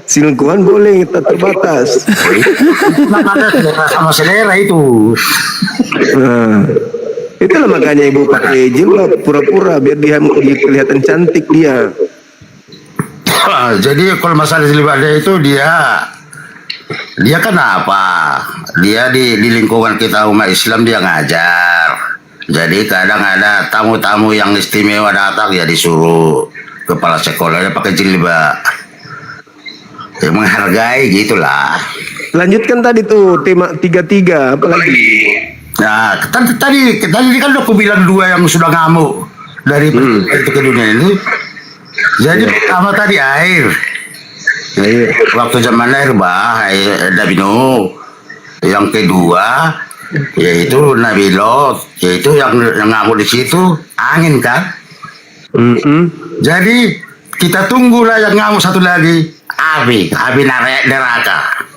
S1: Selingkuhan boleh, tak terbatas.
S6: Ada selera sama selera itu.
S1: Nah, itulah makanya ibu pakai jilbab pura-pura biar dia kelihatan cantik dia.
S6: Jadi kalau masalah ibadah itu dia kan apa? Dia di lingkungan kita umat Islam dia ngajar. Jadi kadang ada tamu-tamu yang istimewa datang ya disuruh kepala sekolahnya pakai jilbab. Ya, menghargai gitulah.
S1: Lanjutkan tadi tuh tema 33 apalagi.
S6: Nah, tadi kan aku bilang 2 yang sudah ngamuk dari itu ke dunia ini. Jadi pertama tadi air. Waktu zaman air Nabi Nuh. Yang kedua yaitu Nabi Lot, yaitu yang ngamuk di situ angin kan. Jadi kita tunggulah yang ngamuk satu lagi, api neraka.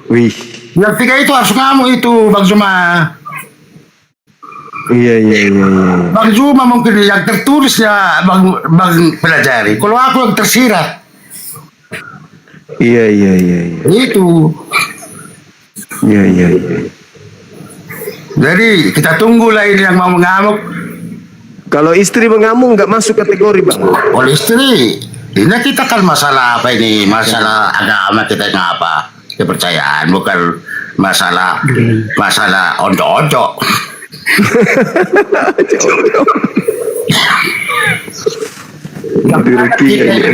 S1: Wih.
S6: Yang 3 itu harus ngamuk itu Bang Zuma.
S1: Iya.
S6: Bang Zuma mungkin yang tertulis ya Bang pelajari. Kalau aku yang tersirat.
S1: Iya.
S6: Itu.
S1: Iya.
S6: Jadi kita tunggulah ini yang mau mengamuk.
S1: Kalau istri mengamuk nggak masuk kategori bang.
S6: Oleh istri, ini kita kan masalah apa ini? Masalah agama kita ini apa? Kepercayaan, bukan masalah oncok-oncok.
S1: Rukia ya.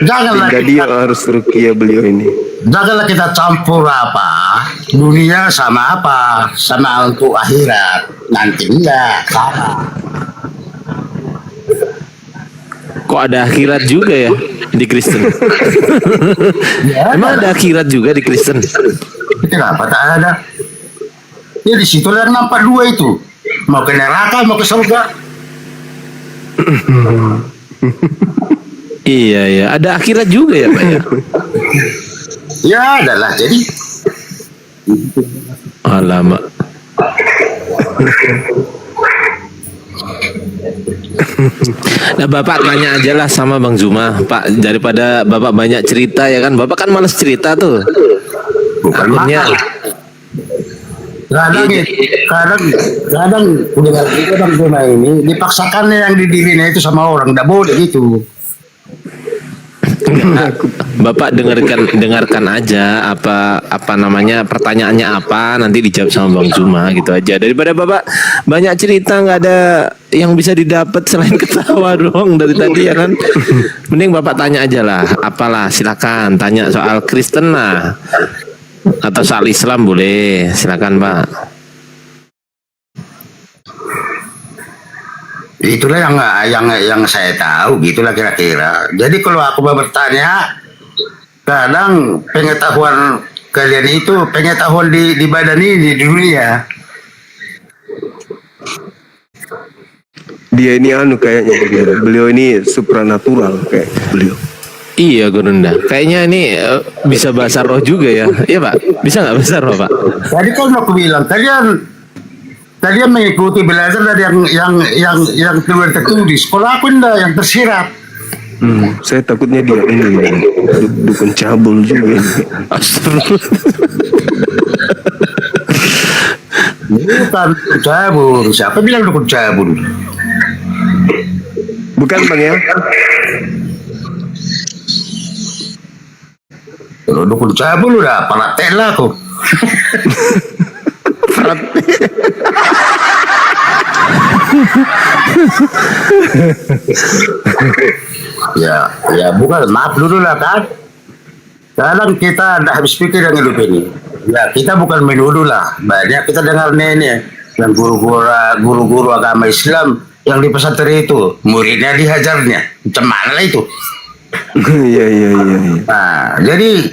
S6: Janganlah
S1: Hingga dia harus rukia beliau ini.
S6: Janganlah kita campur apa dunia sama apa sama untuk akhirat nanti enggak sama.
S4: Kok ada akhirat juga ya di Kristen? Emang ada akhirat juga di Kristen?
S6: Kenapa tak ada? Ya di situ yang nampak 2 itu, mau ke neraka mau ke surga.
S4: Iya, ada akhirat juga ya Pak ya?
S6: Ya adalah jadi.
S4: Alamak. Nah Bapak tanya aja lah sama Bang Zuma Pak, daripada Bapak banyak cerita ya kan, Bapak kan males cerita tuh.
S6: Bukan
S4: Akhirnya
S6: kadang dengar kita Bang Zuma ini dipaksakannya yang di dirinya itu sama orang, tidak boleh gitu.
S4: Bapak dengarkan aja apa namanya pertanyaannya apa, nanti dijawab sama Bang Zuma gitu aja, daripada Bapak banyak cerita nggak ada yang bisa didapat selain ketawa doang dari tadi ya kan. Mending Bapak tanya aja lah, apalah silakan tanya soal Kristen lah atau soal Islam boleh, silakan Pak.
S6: Itulah yang saya tahu, gitulah kira-kira. Jadi kalau aku mau bertanya, kadang pengetahuan kalian itu pengetahuan di badan ini di dunia.
S1: Dia ini kayaknya beliau ini supranatural kayak beliau.
S4: Iya Gurunda, kayaknya ini bisa bahasa roh juga ya. Iya Pak, bisa nggak bahasa roh Pak?
S6: Jadi kalau aku bilang kalian mengikuti belajar dari yang keluar tertulis. Kalau aku enggak, yang tersirat.
S1: Saya takutnya dia ini dukun cabul juga.
S4: Astagfirullah.
S6: Bukan dukun cabul. Siapa bilang dukun cabul?
S1: Bukan bang ya?
S6: Kalau dukun cabul udah paratel lah aku. ya bukan, maaf dulu lah kan. Kadang kita tidak habis pikir yang hidup ini. Ya kita bukan menuduh lah. Banyak kita dengar nenek dan guru-guru agama Islam yang di pesantren itu muridnya dihajarnya. Macam mana lah itu?
S1: Iya.
S6: Nah, jadi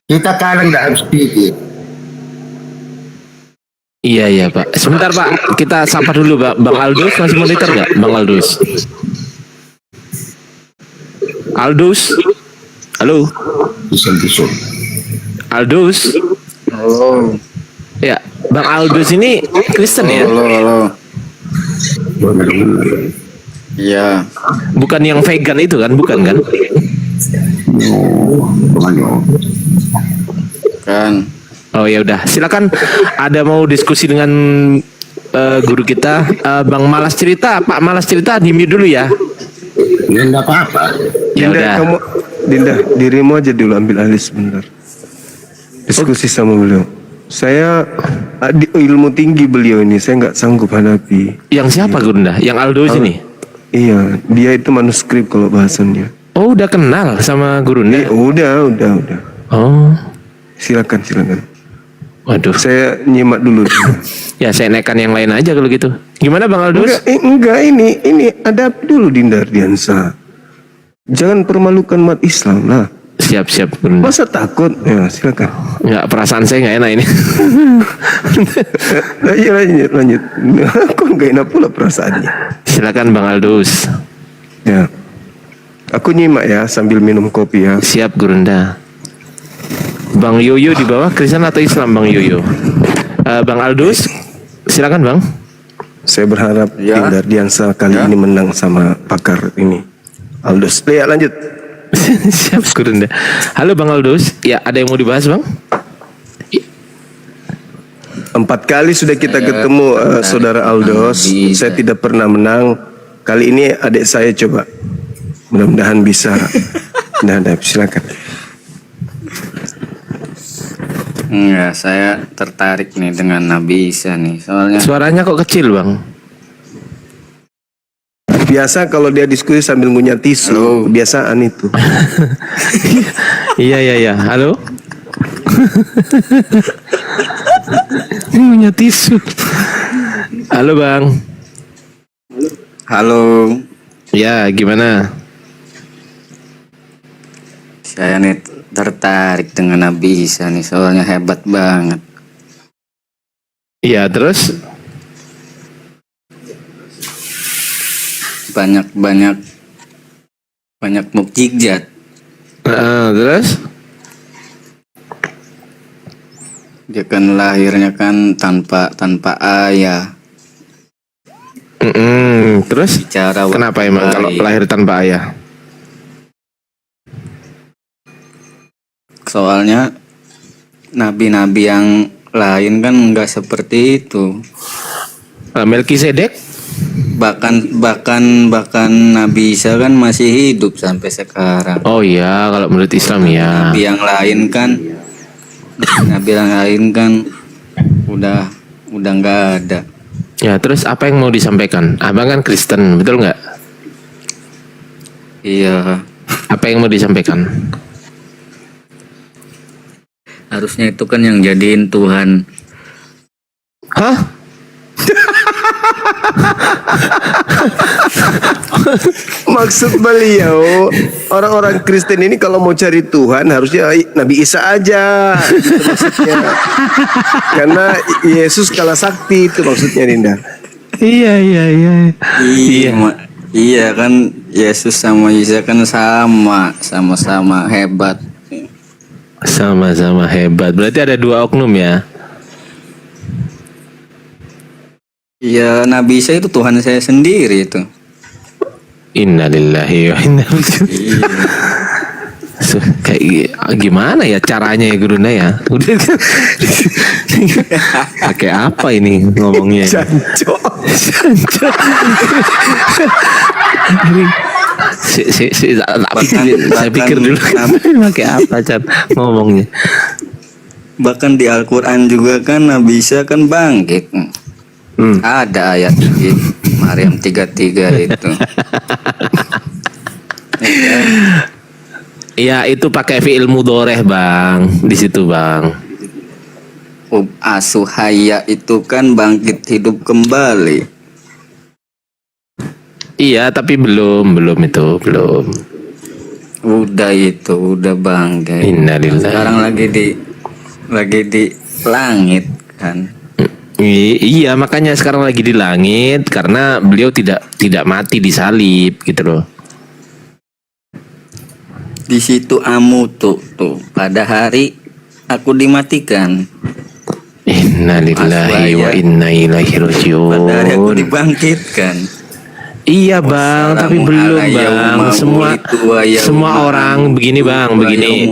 S6: kita kadang tidak habis pikir.
S4: Iya Pak. Sebentar Pak, kita sapa dulu Pak. Bang Aldus masih monitor nggak? Bang Aldus. Aldus. Halo.
S6: Bisa.
S4: Aldus.
S1: Halo.
S4: Ya, Bang Aldus ini Kristen ya?
S7: Halo. Iya.
S4: Bukan yang vegan itu kan? Bukan kan?
S7: Kan.
S4: Oh ya udah, silakan. Ada mau diskusi dengan guru kita, Bang Malas Cerita. Pak Malas Cerita, di-mute dulu ya.
S6: Ya enggak apa-apa.
S4: Ya
S1: Dinda,
S4: udah.
S1: Dinda, dirimu aja dulu ambil alih sebentar. Diskusi sama beliau. Saya di ilmu tinggi beliau ini, saya nggak sanggup hadapi.
S4: Yang siapa Gurunda? Yang Aldus ini?
S1: Iya, dia itu manuskrip kalau bahasannya.
S4: Oh, udah kenal sama Gurunda?
S1: Udah.
S4: Oh,
S1: Silakan.
S4: waduh.
S1: Saya nyimak dulu.
S4: Ya saya naikkan yang lain aja kalau gitu. Gimana Bang Aldus?
S1: Enggak, ini adab dulu Dinda Ardiansa. Jangan permalukan umat Islam lah.
S4: Siap Gurunda.
S1: Masa takut? Ya, silakan.
S4: Nggak, perasaan saya nggak enak ini.
S1: Ya, lanjut. Kok nggak enak pula perasaannya?
S4: Silakan Bang Aldus.
S1: Ya. Aku nyimak ya sambil minum kopi ya.
S4: Siap Gurunda. Bang Yoyo di bawah, Kristen atau Islam Bang Yoyo? Bang Aldus, silakan Bang.
S1: Saya berharap
S7: Ya.
S1: Dinda Ardiansa kali ini menang sama pakar ini. Aldus. Ya, lanjut.
S4: Siap Gurunda. Halo Bang Aldus. Ya, ada yang mau dibahas Bang?
S1: 4 kali sudah kita ketemu saudara Aldos. Saya tidak pernah menang. Kali ini adik saya coba. Mudah-mudahan bisa. Silakan.
S7: Enggak, saya tertarik nih dengan Nabi Isa nih. Soalnya
S4: Suaranya kok kecil Bang?
S1: Biasa kalau dia diskusi sambil ngunyah tisu,
S7: Halo.
S1: kebiasaan itu.
S4: Iya. Halo? Punya tisu. Halo Bang.
S7: halo,
S4: Ya, gimana?
S7: saya nih tertarik dengan Nabi Isa nih. Soalnya hebat banget.
S4: Iya, terus?
S7: Banyak mukjizat.
S4: Terus?
S7: Dia kan lahirnya kan tanpa ayah.
S4: Terus?
S7: Bicara
S4: Kenapa
S7: waktu
S4: emang kalau
S7: bayi.
S4: lahir tanpa ayah?
S7: Soalnya nabi-nabi yang lain kan nggak seperti itu.
S4: Melkisedek?
S7: Bahkan Nabi Isa kan masih hidup sampai sekarang.
S4: Oh iya, kalau menurut Islam ya.
S7: Nabi yang lain kan udah nggak ada.
S4: Ya, terus apa yang mau disampaikan? Abang kan Kristen, betul nggak?
S7: Iya,
S4: Apa yang mau disampaikan?
S7: harusnya itu kan yang jadiin Tuhan.
S4: Hah?
S1: Maksud beliau, orang-orang Kristen ini kalau mau cari Tuhan harusnya Nabi Isa aja. Gitu maksudnya. Karena Yesus kalah sakti itu maksudnya Dinda.
S4: Iya.
S7: Iya kan Yesus sama Isa kan sama-sama hebat.
S4: Sama-sama hebat. Berarti ada 2 oknum ya?
S7: Iya, Nabi Isa itu Tuhan saya sendiri itu.
S4: Innalillahi wa inna ilaihi
S7: Iya.
S4: Kayak gimana ya caranya ya Gurunda ya? Udah kan. Pakai apa ini ngomongnya?
S1: Jancok.
S4: Saya pikir dulu pakai apa Chan ngomongnya.
S7: Bahkan di Al-Quran juga kan Nabi Isa kan bangkit. Ada ayat di Maryam 33 itu.
S4: Ya itu pakai fi'il mudhoreh Bang di situ Bang.
S7: Asuhaya itu kan bangkit hidup kembali.
S4: Iya tapi belum belum.
S7: Udah bangkit.
S4: Innalillahi.
S7: Sekarang lagi di langit kan.
S4: Iya makanya sekarang lagi di langit karena beliau tidak mati disalib gitu loh.
S7: Di situ tuh pada hari aku dimatikan.
S4: Innalillahi wa inna ilaihi
S7: Pada hari aku
S4: rajiun.
S7: dibangkitkan.
S4: Iya bang, tapi belum bang. Semua orang begini bang, begini.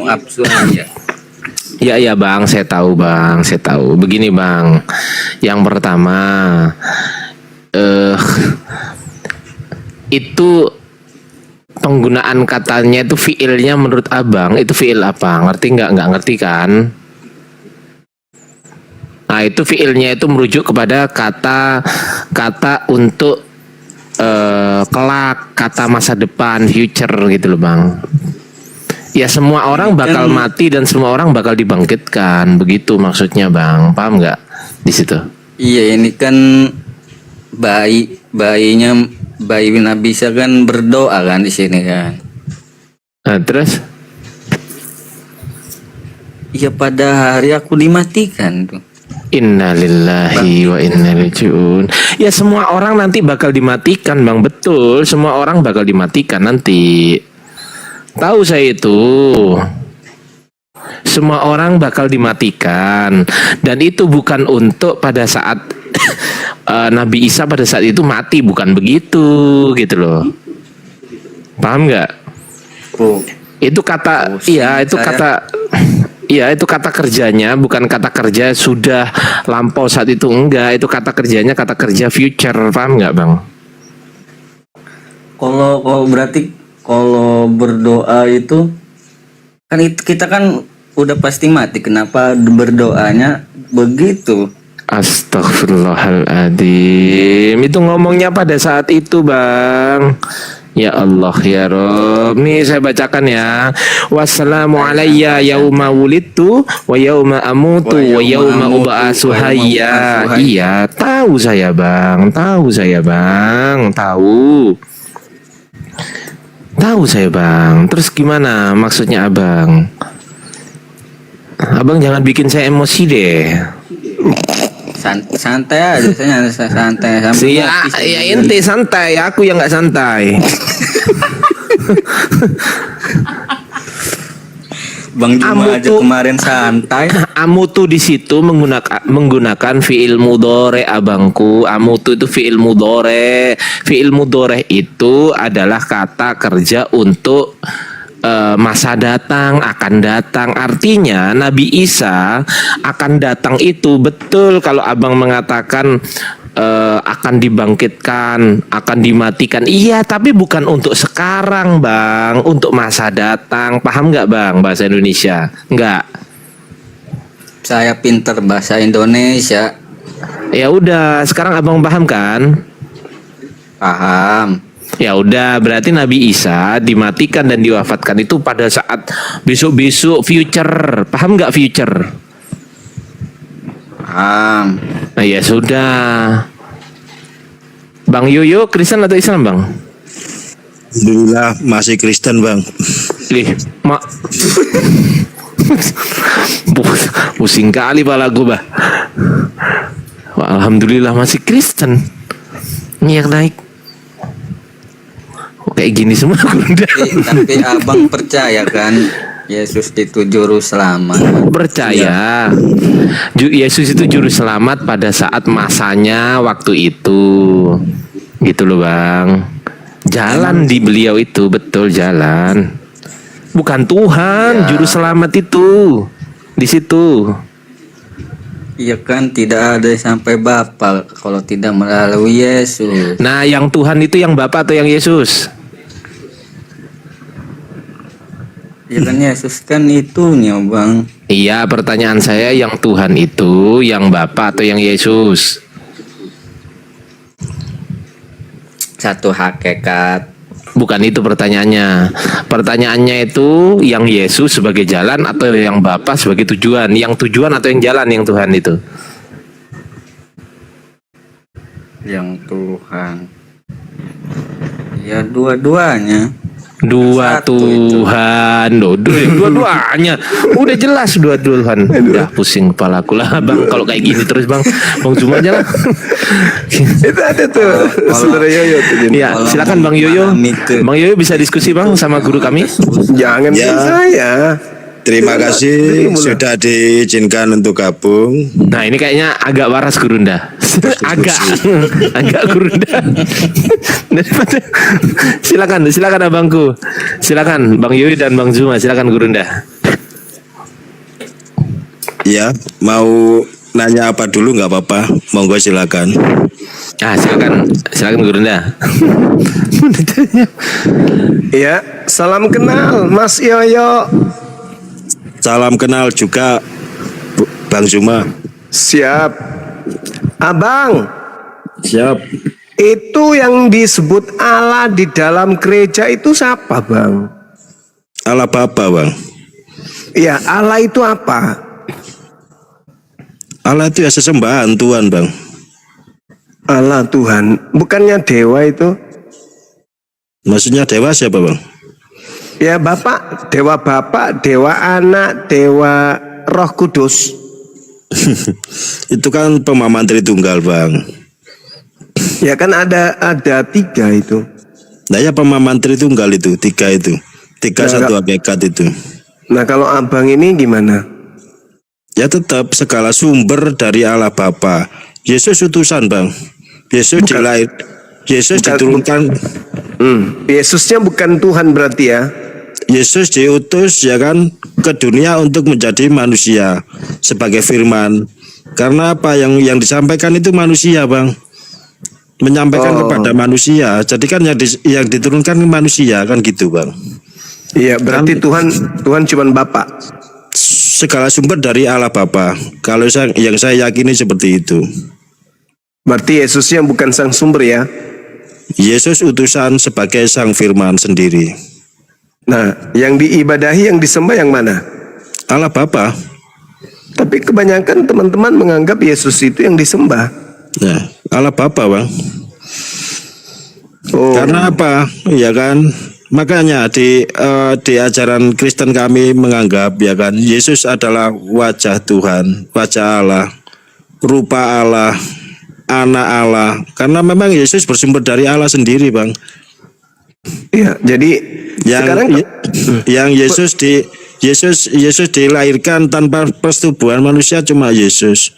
S4: Ya bang, saya tahu bang, saya tahu. Begini bang, yang pertama, itu penggunaan katanya itu fiilnya menurut abang itu fiil apa? Ngerti nggak? Nggak ngerti kan? Nah itu fiilnya itu merujuk kepada kata untuk kelak, kata masa depan, future gitu loh bang. Ya semua orang bakal mati dan semua orang bakal dibangkitkan, begitu maksudnya bang. Paham nggak di situ?
S7: Iya, ini kan bayi Nabi Isa kan berdoa kan di sini kan.
S4: Nah, terus?
S7: Iya, pada hari aku dimatikan tuh.
S4: Innalillahi wa inna ilaihi rajiun. Ya semua orang nanti bakal dimatikan bang, betul. Semua orang bakal dimatikan nanti. Tahu saya itu. Semua orang bakal dimatikan. Dan itu bukan untuk pada saat Nabi Isa pada saat itu mati, bukan begitu gitu loh. Paham nggak?
S7: Oh,
S4: Itu kata, itu kata kerjanya, bukan kata kerja sudah lampau saat itu, enggak. Itu kata kerjanya, kata kerja future, paham nggak bang?
S7: kalau berarti kalau berdoa itu kan kita kan udah pasti mati. Kenapa berdoanya begitu?
S4: Astagfirullahaladzim. Itu ngomongnya pada saat itu bang. Ya Allah ya Rob. Nih saya bacakan ya. Wassalamu alayya yauma wulidtu wa yauma amutu wa yauma ub'atsu hayya. Iya, tahu saya bang. Tahu saya bang. Tahu. Tahu saya bang. Terus gimana maksudnya abang? Abang jangan bikin saya emosi deh.
S7: Santai aja, saya santai sampai
S4: Ya ente santai, aku yang nggak santai.
S7: Bang Juma aja kemarin santai.
S4: Amutu di situ menggunakan fiil mudhore abangku. Amutu itu fiil mudhore. Fiil mudhore itu adalah kata kerja untuk masa datang, akan datang. Artinya Nabi Isa akan datang itu betul kalau abang mengatakan akan dibangkitkan, akan dimatikan. Iya, tapi bukan untuk sekarang bang, untuk masa datang. Paham nggak bang bahasa Indonesia? Nggak.
S7: Saya pinter bahasa Indonesia.
S4: Ya udah, sekarang abang paham kan?
S7: Paham.
S4: Ya udah, berarti Nabi Isa dimatikan dan diwafatkan itu pada saat besok-besok future. Paham nggak future?
S7: Paham.
S4: Nah ya sudah. Bang Yoyo Kristen atau Islam bang?
S8: Alhamdulillah masih Kristen bang.
S4: Pusing kali pala gue bah. Wah, alhamdulillah masih Kristen. Ini yang naik. Kayak gini semua.
S7: Tapi abang percaya kan Yesus itu juru selamat?
S4: Percaya. Yesus itu juru selamat pada saat masanya waktu itu. Gitu loh bang. Jalan di beliau itu betul jalan. Bukan Tuhan, juru selamat itu. Di situ.
S7: Iya kan, tidak ada sampai Bapa kalau tidak melalui Yesus.
S4: Nah, yang Tuhan itu yang Bapa atau yang Yesus?
S7: Ya kan Yesus kan itunya bang.
S4: Iya, pertanyaan saya yang Tuhan itu yang Bapa atau yang Yesus?
S7: Satu hakikat.
S4: Bukan itu pertanyaannya. Pertanyaannya itu yang Yesus sebagai jalan atau yang Bapa sebagai tujuan? Yang tujuan atau yang jalan yang Tuhan itu?
S7: Yang Tuhan. Ya dua-duanya.
S4: Dua
S7: Satu
S4: Tuhan, dua-duanya. Udah jelas dua Tuhan. Udah pusing kepalaku lah bang. Kalau kayak gini terus bang, bang cuma aja lah.
S1: Itu ada tuh saudara Yoyo tuh.
S4: Ya, silakan bang Yoyo. Bang Yoyo bisa diskusi bang sama guru kami.
S1: Jangan
S8: Ya.
S1: saya.
S8: Terima kasih sudah diizinkan untuk gabung.
S4: Nah ini kayaknya agak waras Gurunda. agak Gurunda. silakan abangku. Silakan Bang Yui dan Bang Zuma, silakan Gurunda.
S8: Ya, mau nanya apa dulu nggak apa-apa. Monggo silakan.
S4: Ah, silakan Gurunda.
S1: Ya, salam kenal Mas Yoyo.
S8: Salam kenal juga Bang Zuma.
S1: Siap. Abang,
S8: Siap.
S1: itu yang disebut Allah di dalam gereja itu siapa, Bang?
S8: Allah Bapa, Bang.
S1: Ya, Allah itu apa?
S8: Allah itu ya sesembahan Tuhan, Bang.
S1: Allah Tuhan, bukannya dewa itu?
S8: Maksudnya dewa siapa, Bang?
S1: Ya Bapak, Dewa Anak, Dewa Roh Kudus.
S8: Itu kan pemahaman Tritunggal, Bang.
S1: Ya kan ada 3 itu.
S8: Nah ya pemahaman Tritunggal itu, 3 itu. 3
S1: Nah,
S8: satu hakikat itu.
S1: Nah kalau abang ini gimana?
S8: Ya tetap segala sumber dari Allah Bapa. Yesus utusan, Bang. Yesus diturunkan.
S1: Yesusnya bukan Tuhan berarti ya?
S8: Yesus diutus ya kan ke dunia untuk menjadi manusia sebagai firman. Karena apa yang disampaikan itu manusia, Bang. Menyampaikan kepada manusia. Jadi kan yang diturunkan manusia kan gitu, Bang.
S1: Iya, berarti Tuhan cuman Bapak.
S8: Segala sumber dari Allah Bapa. Kalau yang saya yakini seperti itu.
S1: Berarti Yesusnya bukan sang sumber ya?
S8: Yesus utusan sebagai sang firman sendiri.
S1: Nah, yang diibadahi, yang disembah yang mana?
S8: Allah Bapa.
S1: Tapi kebanyakan teman-teman menganggap Yesus itu yang disembah.
S8: Nah, Allah Bapa, Bang.
S1: Oh.
S8: Karena apa? Ya kan? Makanya di ajaran Kristen kami menganggap ya kan Yesus adalah wajah Tuhan, wajah Allah, rupa Allah, anak Allah. Karena memang Yesus bersumber dari Allah sendiri, Bang.
S1: Iya, jadi sekarang
S8: yang Yesus dilahirkan tanpa persetubuhan manusia cuma Yesus.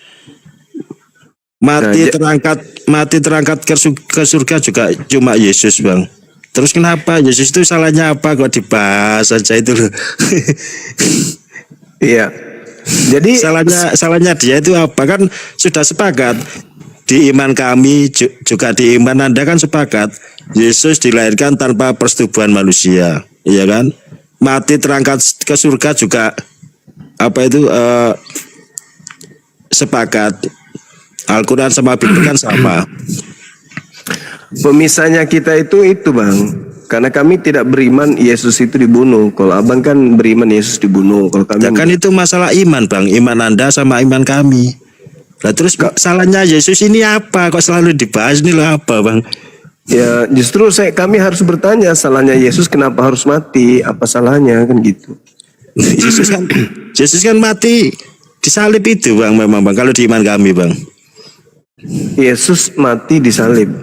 S8: Mati terangkat ke surga juga cuma Yesus, Bang. Terus kenapa Yesus itu salahnya apa kok dibahas saja itu loh.
S1: Iya. Jadi
S8: salahnya dia itu apa kan sudah sepakat di iman kami juga di iman Anda kan sepakat Yesus dilahirkan tanpa persetubuhan manusia, iya kan? Mati terangkat ke surga juga apa itu sepakat. Al-Quran sama Bible kan sama.
S1: pemisahnya kita itu Bang. Karena kami tidak beriman Yesus itu dibunuh. Kalau abang kan beriman Yesus dibunuh. Kalau kami
S8: Ya kan itu masalah iman, Bang. Iman Anda sama iman kami. Lah terus salahnya Yesus ini apa? Kok selalu dibahas ini loh apa, Bang?
S1: Ya justru kami harus bertanya, salahnya Yesus kenapa harus mati? Apa salahnya kan gitu?
S8: Yesus kan mati disalib itu, Bang, memang, Bang. Kalau di iman kami, Bang.
S1: Yesus mati disalib.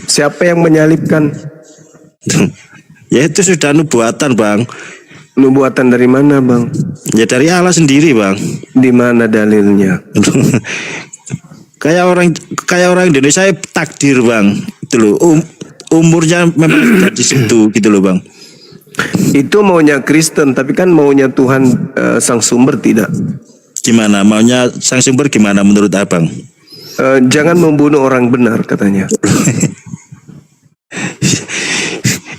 S1: Siapa yang menyalibkan?
S8: Ya itu sudah nubuatan, Bang.
S1: Nubuatan dari mana, Bang?
S8: Ya dari Allah sendiri, Bang.
S1: Di mana dalilnya?
S8: Kayak orang Indonesia takdir, Bang. Itu loh. Umurnya memang sudah di situ gitu loh, Bang.
S1: Itu maunya Kristen, tapi kan maunya Tuhan sang sumber tidak.
S8: Gimana? Maunya sang sumber gimana menurut Abang?
S1: Jangan membunuh orang benar katanya.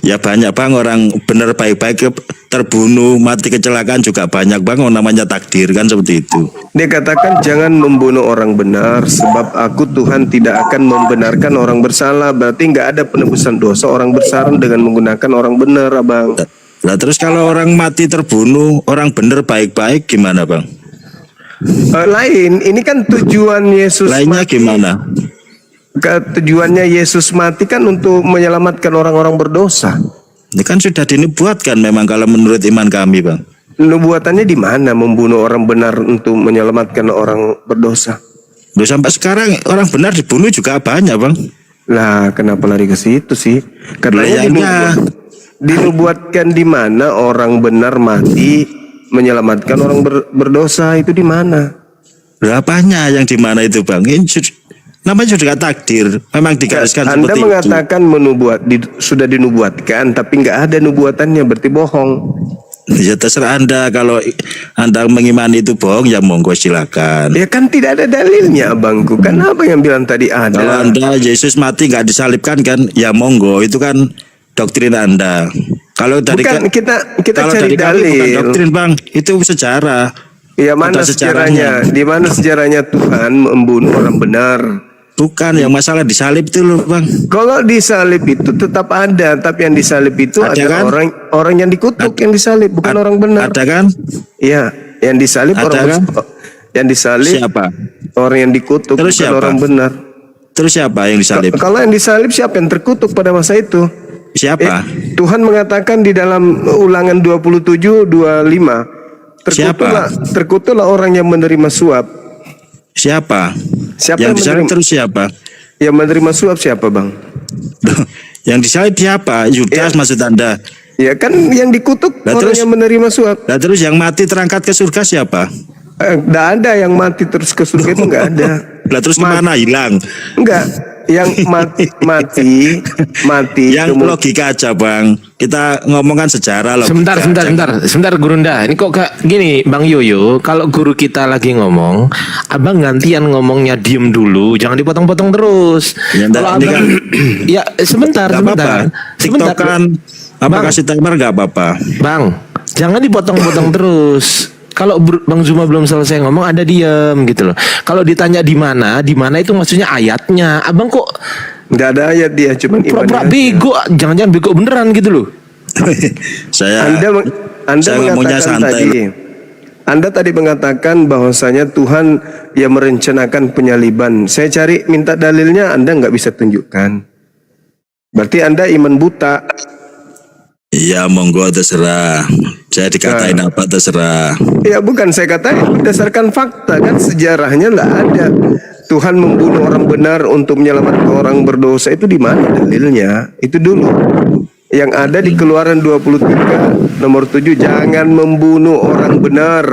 S8: Ya banyak, Bang, orang benar baik-baik terbunuh, mati kecelakaan juga banyak, Bang. Namanya takdir kan seperti itu.
S1: Dia katakan jangan membunuh orang benar, sebab aku Tuhan tidak akan membenarkan orang bersalah. Berarti nggak ada penebusan dosa orang bersalah dengan menggunakan orang benar, Abang.
S8: Nah terus kalau orang mati terbunuh, orang benar baik-baik gimana, Bang?
S1: Lain, ini kan tujuan Yesus.
S8: Lainnya
S1: mati.
S8: gimana?
S1: Tujuannya Yesus mati kan untuk menyelamatkan orang-orang berdosa.
S8: Ini kan sudah dinubuatkan memang kalau menurut iman kami, Bang.
S1: Nubuatannya di mana membunuh orang benar untuk menyelamatkan orang berdosa?
S8: Loh, sampai sekarang orang benar dibunuh juga banyak, Bang.
S1: Lah, kenapa lari ke situ sih? Katanya
S8: Layaknya.
S1: dinubuatkan di mana orang benar mati menyelamatkan orang berdosa itu di mana?
S8: Berapanya yang di mana itu Bang? Ini namanya juga takdir. Memang digariskan
S1: Anda
S8: seperti itu.
S1: mengatakan sudah dinubuatkan, tapi nggak ada nubuatannya, berarti bohong.
S8: Ya terserah Anda, kalau Anda mengimani itu bohong ya monggo silakan.
S1: Ya kan tidak ada dalilnya, abangku. Kan apa yang bilang tadi
S8: Kalau
S1: ada?
S8: Anda Yesus mati nggak disalibkan kan ya monggo, itu kan doktrin Anda. Kalau dari
S1: Bukan, kita
S8: kalau
S1: cari
S8: dari kami bukan
S1: dalil.
S8: doktrin Bang, itu sejarah.
S1: Ya mana
S8: Ada
S1: sejarahnya?
S8: sejarahnya.
S1: Di mana sejarahnya Tuhan membunuh orang benar?
S8: Bukan yang masalah disalib itu loh Bang.
S1: Kalau disalib itu tetap ada, tapi yang disalib itu
S8: Ada
S1: adalah
S8: kan?
S1: orang yang dikutuk yang disalib, bukan orang benar.
S8: Ada kan?
S1: Iya, yang disalib
S8: Ada
S1: orang
S8: kan?
S1: yang disalib
S8: Siapa?
S1: orang yang dikutuk,
S8: Terus
S1: bukan
S8: siapa?
S1: orang benar.
S8: Terus siapa yang disalib?
S1: Kalau yang disalib siapa yang terkutuk pada masa itu?
S8: Siapa?
S1: Tuhan mengatakan di dalam Ulangan 27:25, terkutuklah orang yang menerima suap.
S8: Siapa?
S1: Siapa
S8: Yang
S1: yang
S8: disalib
S1: menerima?
S8: terus siapa?
S1: Yang menerima suap siapa, Bang?
S8: Yang disalib siapa? Yudas maksud Anda?
S1: Ya kan yang dikutuk
S8: Lah,
S1: orang
S8: terus?
S1: yang menerima suap.
S8: Nah terus yang mati terangkat ke surga siapa?
S1: Nggak ada yang mati terus ke surga itu nggak ada.
S8: Lah terus kemana hilang?
S1: Enggak, yang mati
S8: Yang
S1: kemudian-
S8: logika aja Bang. Kita ngomongkan sejarah loh.
S4: Sebentar Gurunda. Ini kok kayak gini Bang Yoyo, kalau guru kita lagi ngomong, Abang gantian ngomongnya diem dulu, jangan dipotong-potong terus.
S8: Ya,
S4: Kalau
S8: ini
S4: Abang
S8: kan-
S4: ya sebentar.
S8: Gak apa-apa. TikTokan apa
S4: Bang.
S8: kasih timer gak apa-apa.
S4: Bang, jangan dipotong-potong terus. Kalau Bang Zuma belum selesai ngomong, ada diem gitu loh. Kalau ditanya di mana itu maksudnya ayatnya. Abang kok
S1: nggak ada ayat dia, cuma
S4: pura-pura
S1: ibadah.
S4: bego, jangan-jangan bego beneran gitu loh.
S1: Anda
S8: saya ngomongnya
S1: mengatakan
S8: santai.
S1: tadi, Anda tadi mengatakan bahwasanya Tuhan yang merencanakan penyaliban. Saya cari minta dalilnya, Anda nggak bisa tunjukkan. Berarti Anda iman buta.
S8: Iya monggo terserah. Saya dikatain apa terserah.
S1: Ya bukan saya katakan berdasarkan fakta, kan sejarahnya nggak ada. Tuhan membunuh orang benar untuk menyelamatkan orang berdosa, itu di mana dalilnya? Itu dulu. Yang ada di Keluaran 23 nomor 7, jangan membunuh orang benar,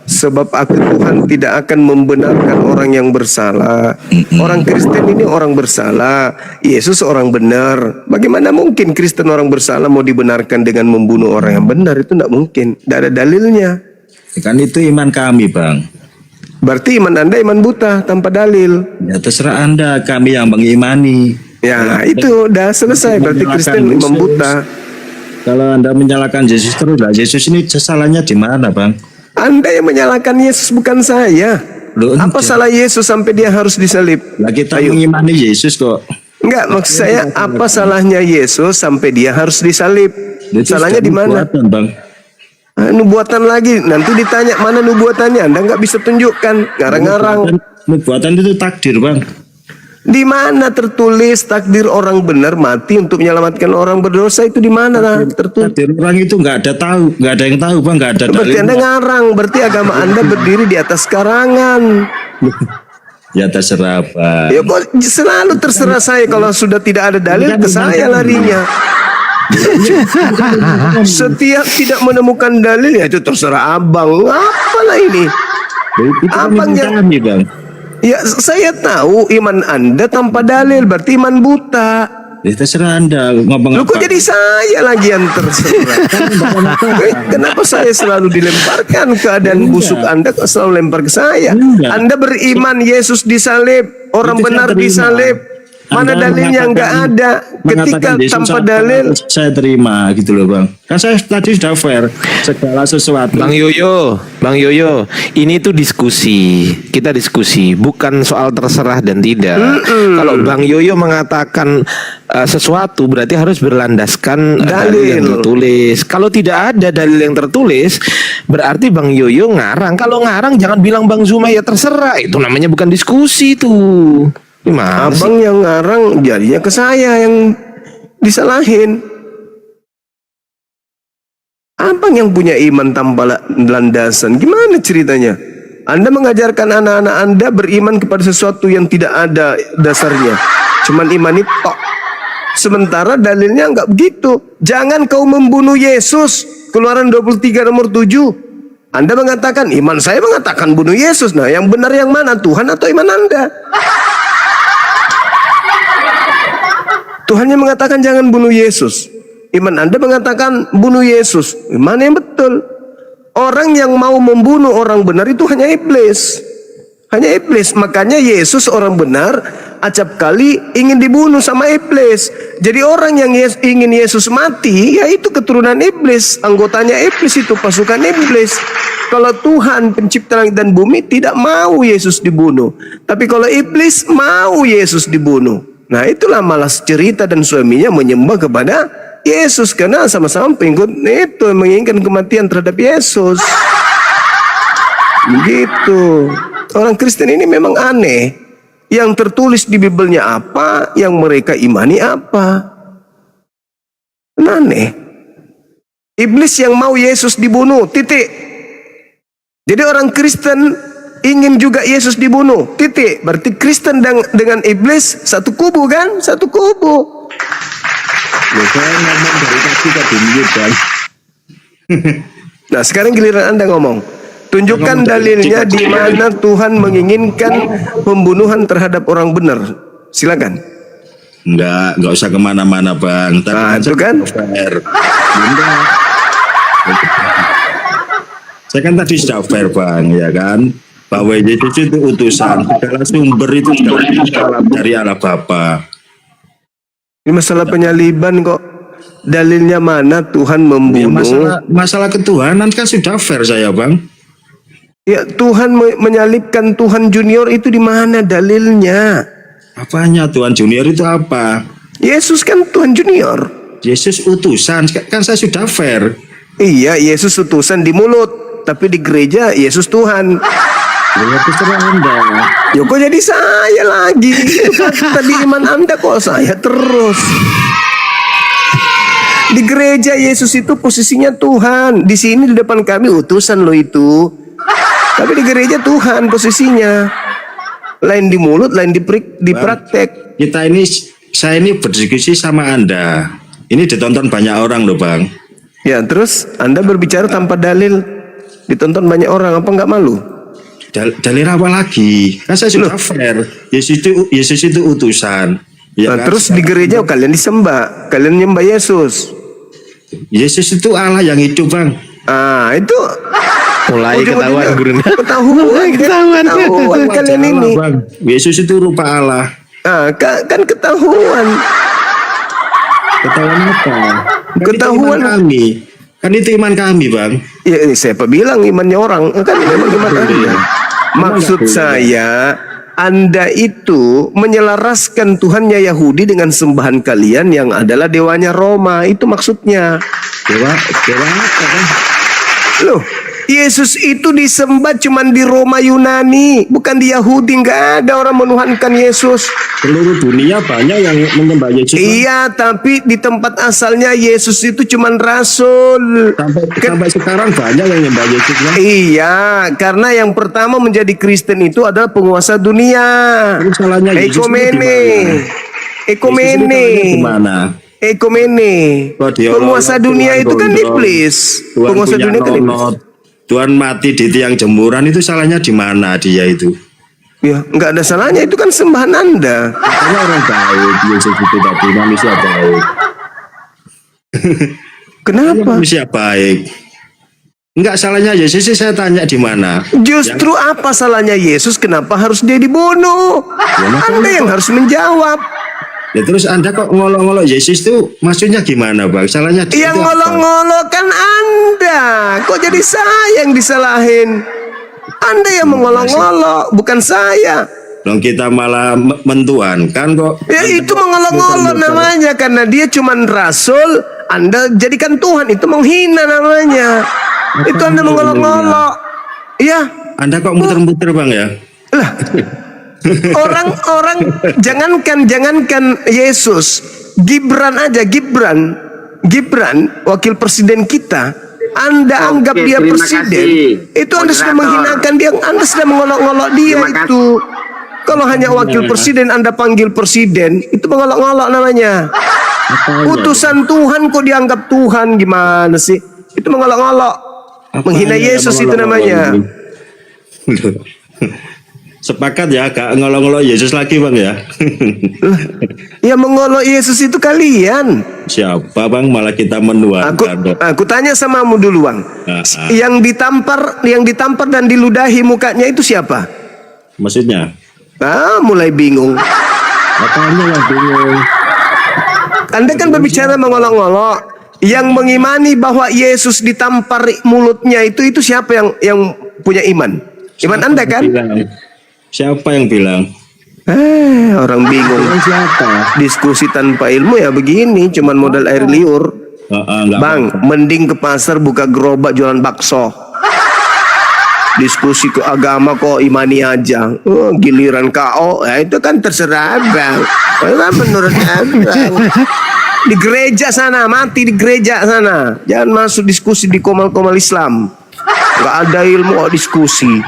S1: sebab aku Tuhan tidak akan membenarkan orang yang bersalah. Orang Kristen ini orang bersalah, Yesus orang benar. Bagaimana mungkin Kristen orang bersalah mau dibenarkan dengan membunuh orang yang benar? Itu tidak mungkin, tidak ada dalilnya.
S8: Kan itu iman kami Bang.
S1: Berarti iman Anda iman buta tanpa dalil.
S8: Ya terserah Anda, kami yang mengimani.
S1: Ya itu udah selesai, berarti Kristen iman buta.
S8: Kalau Anda menyalahkan Yesus terus lah, Yesus ini salahnya di mana Bang?
S1: Anda yang menyalahkan Yesus, bukan saya.
S8: Loh,
S1: Apa
S8: enggak.
S1: salah Yesus sampai dia harus disalib?
S8: Lah kita
S1: Ayo.
S8: mengimani Yesus kok.
S1: Enggak, maksud saya apa salahnya Yesus sampai dia harus disalib?
S8: Itu
S1: Salahnya
S8: sudah
S1: di mana?
S8: nubuatan, Bang.
S1: Nubuatan lagi, nanti ditanya mana nubuatannya, Anda nggak bisa tunjukkan, ngarang-ngarang.
S8: Nubuatan itu takdir Bang.
S1: Di mana tertulis takdir orang benar mati untuk menyelamatkan orang berdosa, itu di mana tertulis?
S8: Takdir orang itu nggak ada yang tahu Bang, nggak ada
S1: Berarti Anda
S8: dalilnya.
S1: ngarang, berarti agama Anda berdiri di atas karangan.
S8: Ya terserah Bang.
S1: Ya kok selalu terserah saya, kalau sudah tidak ada dalil ke saya larinya. Setiap tidak menemukan dalil ya itu terserah abang. Apalah ini?
S8: Itu kan
S1: Abang
S8: iman
S1: yang-
S8: kami Bang.
S1: Ya saya tahu iman Anda tanpa dalil berarti iman buta.
S8: Ya terserah Anda ngomong
S1: Lu
S8: apa.
S1: kok jadi saya lagi yang terserah? Kenapa saya selalu dilemparkan keadaan busuk Anda kok selalu lempar ke saya?
S8: Enggak.
S1: Anda beriman Yesus disalib, orang
S8: Itu saya
S1: benar
S8: terima.
S1: disalib. Mana
S8: Anda
S1: dalilnya? Nggak ada. Ketika
S8: mengatakan Yesus
S1: tanpa
S8: salah,
S1: dalil,
S8: saya terima gitu loh Bang. Kan saya tadi sudah fair, segala sesuatu.
S4: Bang Yoyo, ini tuh diskusi. Kita diskusi, bukan soal terserah dan tidak. Kalau Bang Yoyo mengatakan sesuatu berarti harus berlandaskan dalil yang
S1: Dalil.
S4: tertulis. Kalau tidak ada dalil yang tertulis, berarti Bang Yoyo ngarang. Kalau ngarang jangan bilang Bang Zuma ya terserah. Itu namanya bukan diskusi tuh. Gimana sih?
S1: abang yang ngarang jadinya ke saya yang disalahin. Abang yang punya iman tanpa landasan, gimana ceritanya? Anda mengajarkan anak-anak Anda beriman kepada sesuatu yang tidak ada dasarnya, cuman iman itu tok. Sementara dalilnya nggak begitu. Jangan kau membunuh Yesus, Keluaran 23 nomor 7. Anda mengatakan, iman saya mengatakan bunuh Yesus. Nah, yang benar yang mana? Tuhan atau iman Anda? Tuhannya mengatakan jangan bunuh Yesus. Iman Anda mengatakan bunuh Yesus. Mana yang betul? Orang yang mau membunuh orang benar itu hanya iblis. Hanya iblis. Makanya Yesus orang benar acap kali ingin dibunuh sama iblis. Jadi orang yang ingin Yesus mati, ya itu keturunan iblis. Anggotanya iblis itu, pasukan iblis. Kalau Tuhan pencipta langit dan bumi tidak mau Yesus dibunuh. Tapi kalau iblis mau Yesus dibunuh. Nah itulah malas cerita dan suaminya menyembah kepada Yesus. Karena sama-sama pengikut itu menginginkan kematian terhadap Yesus. Begitu. Orang Kristen ini memang aneh. Yang tertulis di Bibelnya apa, yang mereka imani apa. Aneh. Iblis yang mau Yesus dibunuh, titik. Jadi orang Kristen ingin juga Yesus dibunuh, titik. Berarti Kristen dengan iblis satu kubu kan? Satu kubu.
S8: Ya, saya ngomong dari tadi ke dunia, Bang.
S1: Nah sekarang giliran Anda ngomong. Tunjukkan dalilnya di mana Tuhan menginginkan pembunuhan terhadap orang benar. Silakan.
S8: Enggak usah kemana-mana, Bang.
S1: Nah, itu kan?
S8: Saya kan tadi sudah fair, Bang, ya kan? Bahwa Yesus itu utusan, segala sumber itu segala dari Allah Bapa.
S1: Ini masalah penyaliban kok. Dalilnya mana Tuhan
S8: Ya,
S1: membunuh?
S8: masalah ketuhanan kan sudah fair saya, Bang.
S1: Ya Tuhan menyalibkan Tuhan Junior itu di mana dalilnya?
S8: Apanya Tuhan Junior itu apa?
S1: Yesus kan Tuhan Junior.
S8: Yesus utusan, kan saya sudah fair.
S1: Iya, Yesus utusan di mulut, tapi di gereja Yesus Tuhan.
S8: Ya, terserah Anda.
S1: Ya kok jadi saya lagi? Itu kan tadi iman Anda kok saya terus. Di gereja Yesus itu posisinya Tuhan. Di sini di depan kami utusan loh itu. Tapi di gereja Tuhan posisinya. Lain di mulut, lain di praktek.
S8: Saya ini berdiskusi sama Anda. Ini ditonton banyak orang loh, Bang.
S1: Ya terus Anda berbicara tanpa dalil, ditonton banyak orang, apa nggak malu?
S8: Dalil apa lagi? Kan saya sudah fair. Yesus itu utusan. Ya
S1: Nah,
S8: kan?
S1: terus di gereja kalian disembah, kalian nyembah Yesus.
S8: Yesus itu Allah yang hidup, Bang.
S1: Ah itu
S4: Mulai ketahuan Gurunda.
S1: Ketahuan kalian ini.
S8: Bang. Yesus itu rupa Allah.
S1: Ah kan ketahuan.
S8: Ketahuan apa?
S1: Ketahuan.
S8: Kan itu iman kami, Bang.
S1: Ya ini siapa bilang imannya orang? Kan memang iman Anda. Maksud saya, Anda itu menyelaraskan Tuhannya Yahudi dengan sembahan kalian yang adalah dewanya Roma. Itu maksudnya.
S8: Dewa apa, Bang?
S1: Loh, Yesus itu disembah cuman di Roma Yunani, bukan di Yahudi. Nggak ada orang menuhankan Yesus.
S8: Seluruh dunia banyak yang menyembah Yesus. Bang.
S1: Iya, tapi di tempat asalnya Yesus itu cuman rasul.
S8: Sampai sekarang banyak yang menyembah Yesus. Bang.
S1: Iya, karena yang pertama menjadi Kristen itu adalah penguasa dunia.
S8: Terus salahnya Yesus
S1: Ekumene. Ekumene.
S8: Gimana?
S1: Ekumene.
S8: Kok dia
S1: Penguasa
S8: orang-
S1: dunia
S8: Tuhan
S1: itu kan
S8: gondrong.
S1: iblis.
S8: Tuhan
S1: Penguasa
S8: punya
S1: dunia kan iblis.
S8: nonot. Tuhan mati di tiang jemuran, itu salahnya di mana dia itu?
S1: Ya, nggak ada salahnya, itu kan sembahan Anda.
S8: Katanya orang baik, Yesus itu tadi manusia baik.
S1: Kenapa?
S8: Manusia baik. Enggak salahnya Yesus sih, saya tanya di mana?
S1: Justru apa salahnya Yesus? Kenapa harus dia dibunuh? Anda yang harus menjawab.
S8: Ya terus Anda kok ngolok-ngolok Yesus itu maksudnya gimana, Bang? Salahnya dia
S1: Yang
S8: itu apa?
S1: ngolok-ngolok kan Anda. Kok jadi saya yang disalahin? Anda yang mengolok-ngolok, bukan saya.
S8: Dong kita malah mentuhankan kok.
S1: Ya itu mengolok-ngolok namanya, karena dia cuman rasul. Anda jadikan Tuhan, itu menghina namanya. Itu Anda mengolok-ngolok. Iya.
S8: Anda kok muter-muter, Bang, ya?
S1: Lah, orang jangankan Yesus, Gibran aja, Gibran wakil presiden kita, Anda anggap dia
S5: terima
S1: presiden,
S5: kasih,
S1: itu Anda sudah
S5: moderator.
S1: menghinakan dia, Anda sudah mengolok-ngolok dia.
S5: Terima kasih.
S1: Itu kalau hanya wakil presiden Anda panggil presiden, itu mengolok-ngolok namanya. Utusan Tuhan kok dianggap Tuhan, gimana sih? Itu mengolok-ngolok. Menghina Yesus itu namanya.
S8: Sepakat ya, gak ngolok-ngolok Yesus lagi bang ya.
S1: Ya mengolok Yesus itu kalian.
S8: Siapa bang? Malah kita menuakan.
S1: Aku tanya samamu dulu bang. Yang ditampar dan diludahi mukanya itu siapa?
S8: Maksudnya?
S1: Mulai bingung.
S8: Apanya yang bingung?
S1: Anda kan berbicara mengolok-ngolok. Yang mengimani bahwa Yesus ditampar mulutnya itu siapa yang punya iman? Iman Anda kan?
S8: Siapa yang bilang?
S1: Orang bingung.
S8: Siapa?
S1: Diskusi tanpa ilmu ya begini, cuman modal air liur. Bang, mending ke pasar buka gerobak jualan bakso. Diskusi ke agama kok imani aja. Giliran KO, ya itu kan terserah bang. Menurut abang. Di gereja sana, mati di gereja sana. Jangan masuk diskusi di komal-komal Islam. Gak ada ilmu kok diskusi.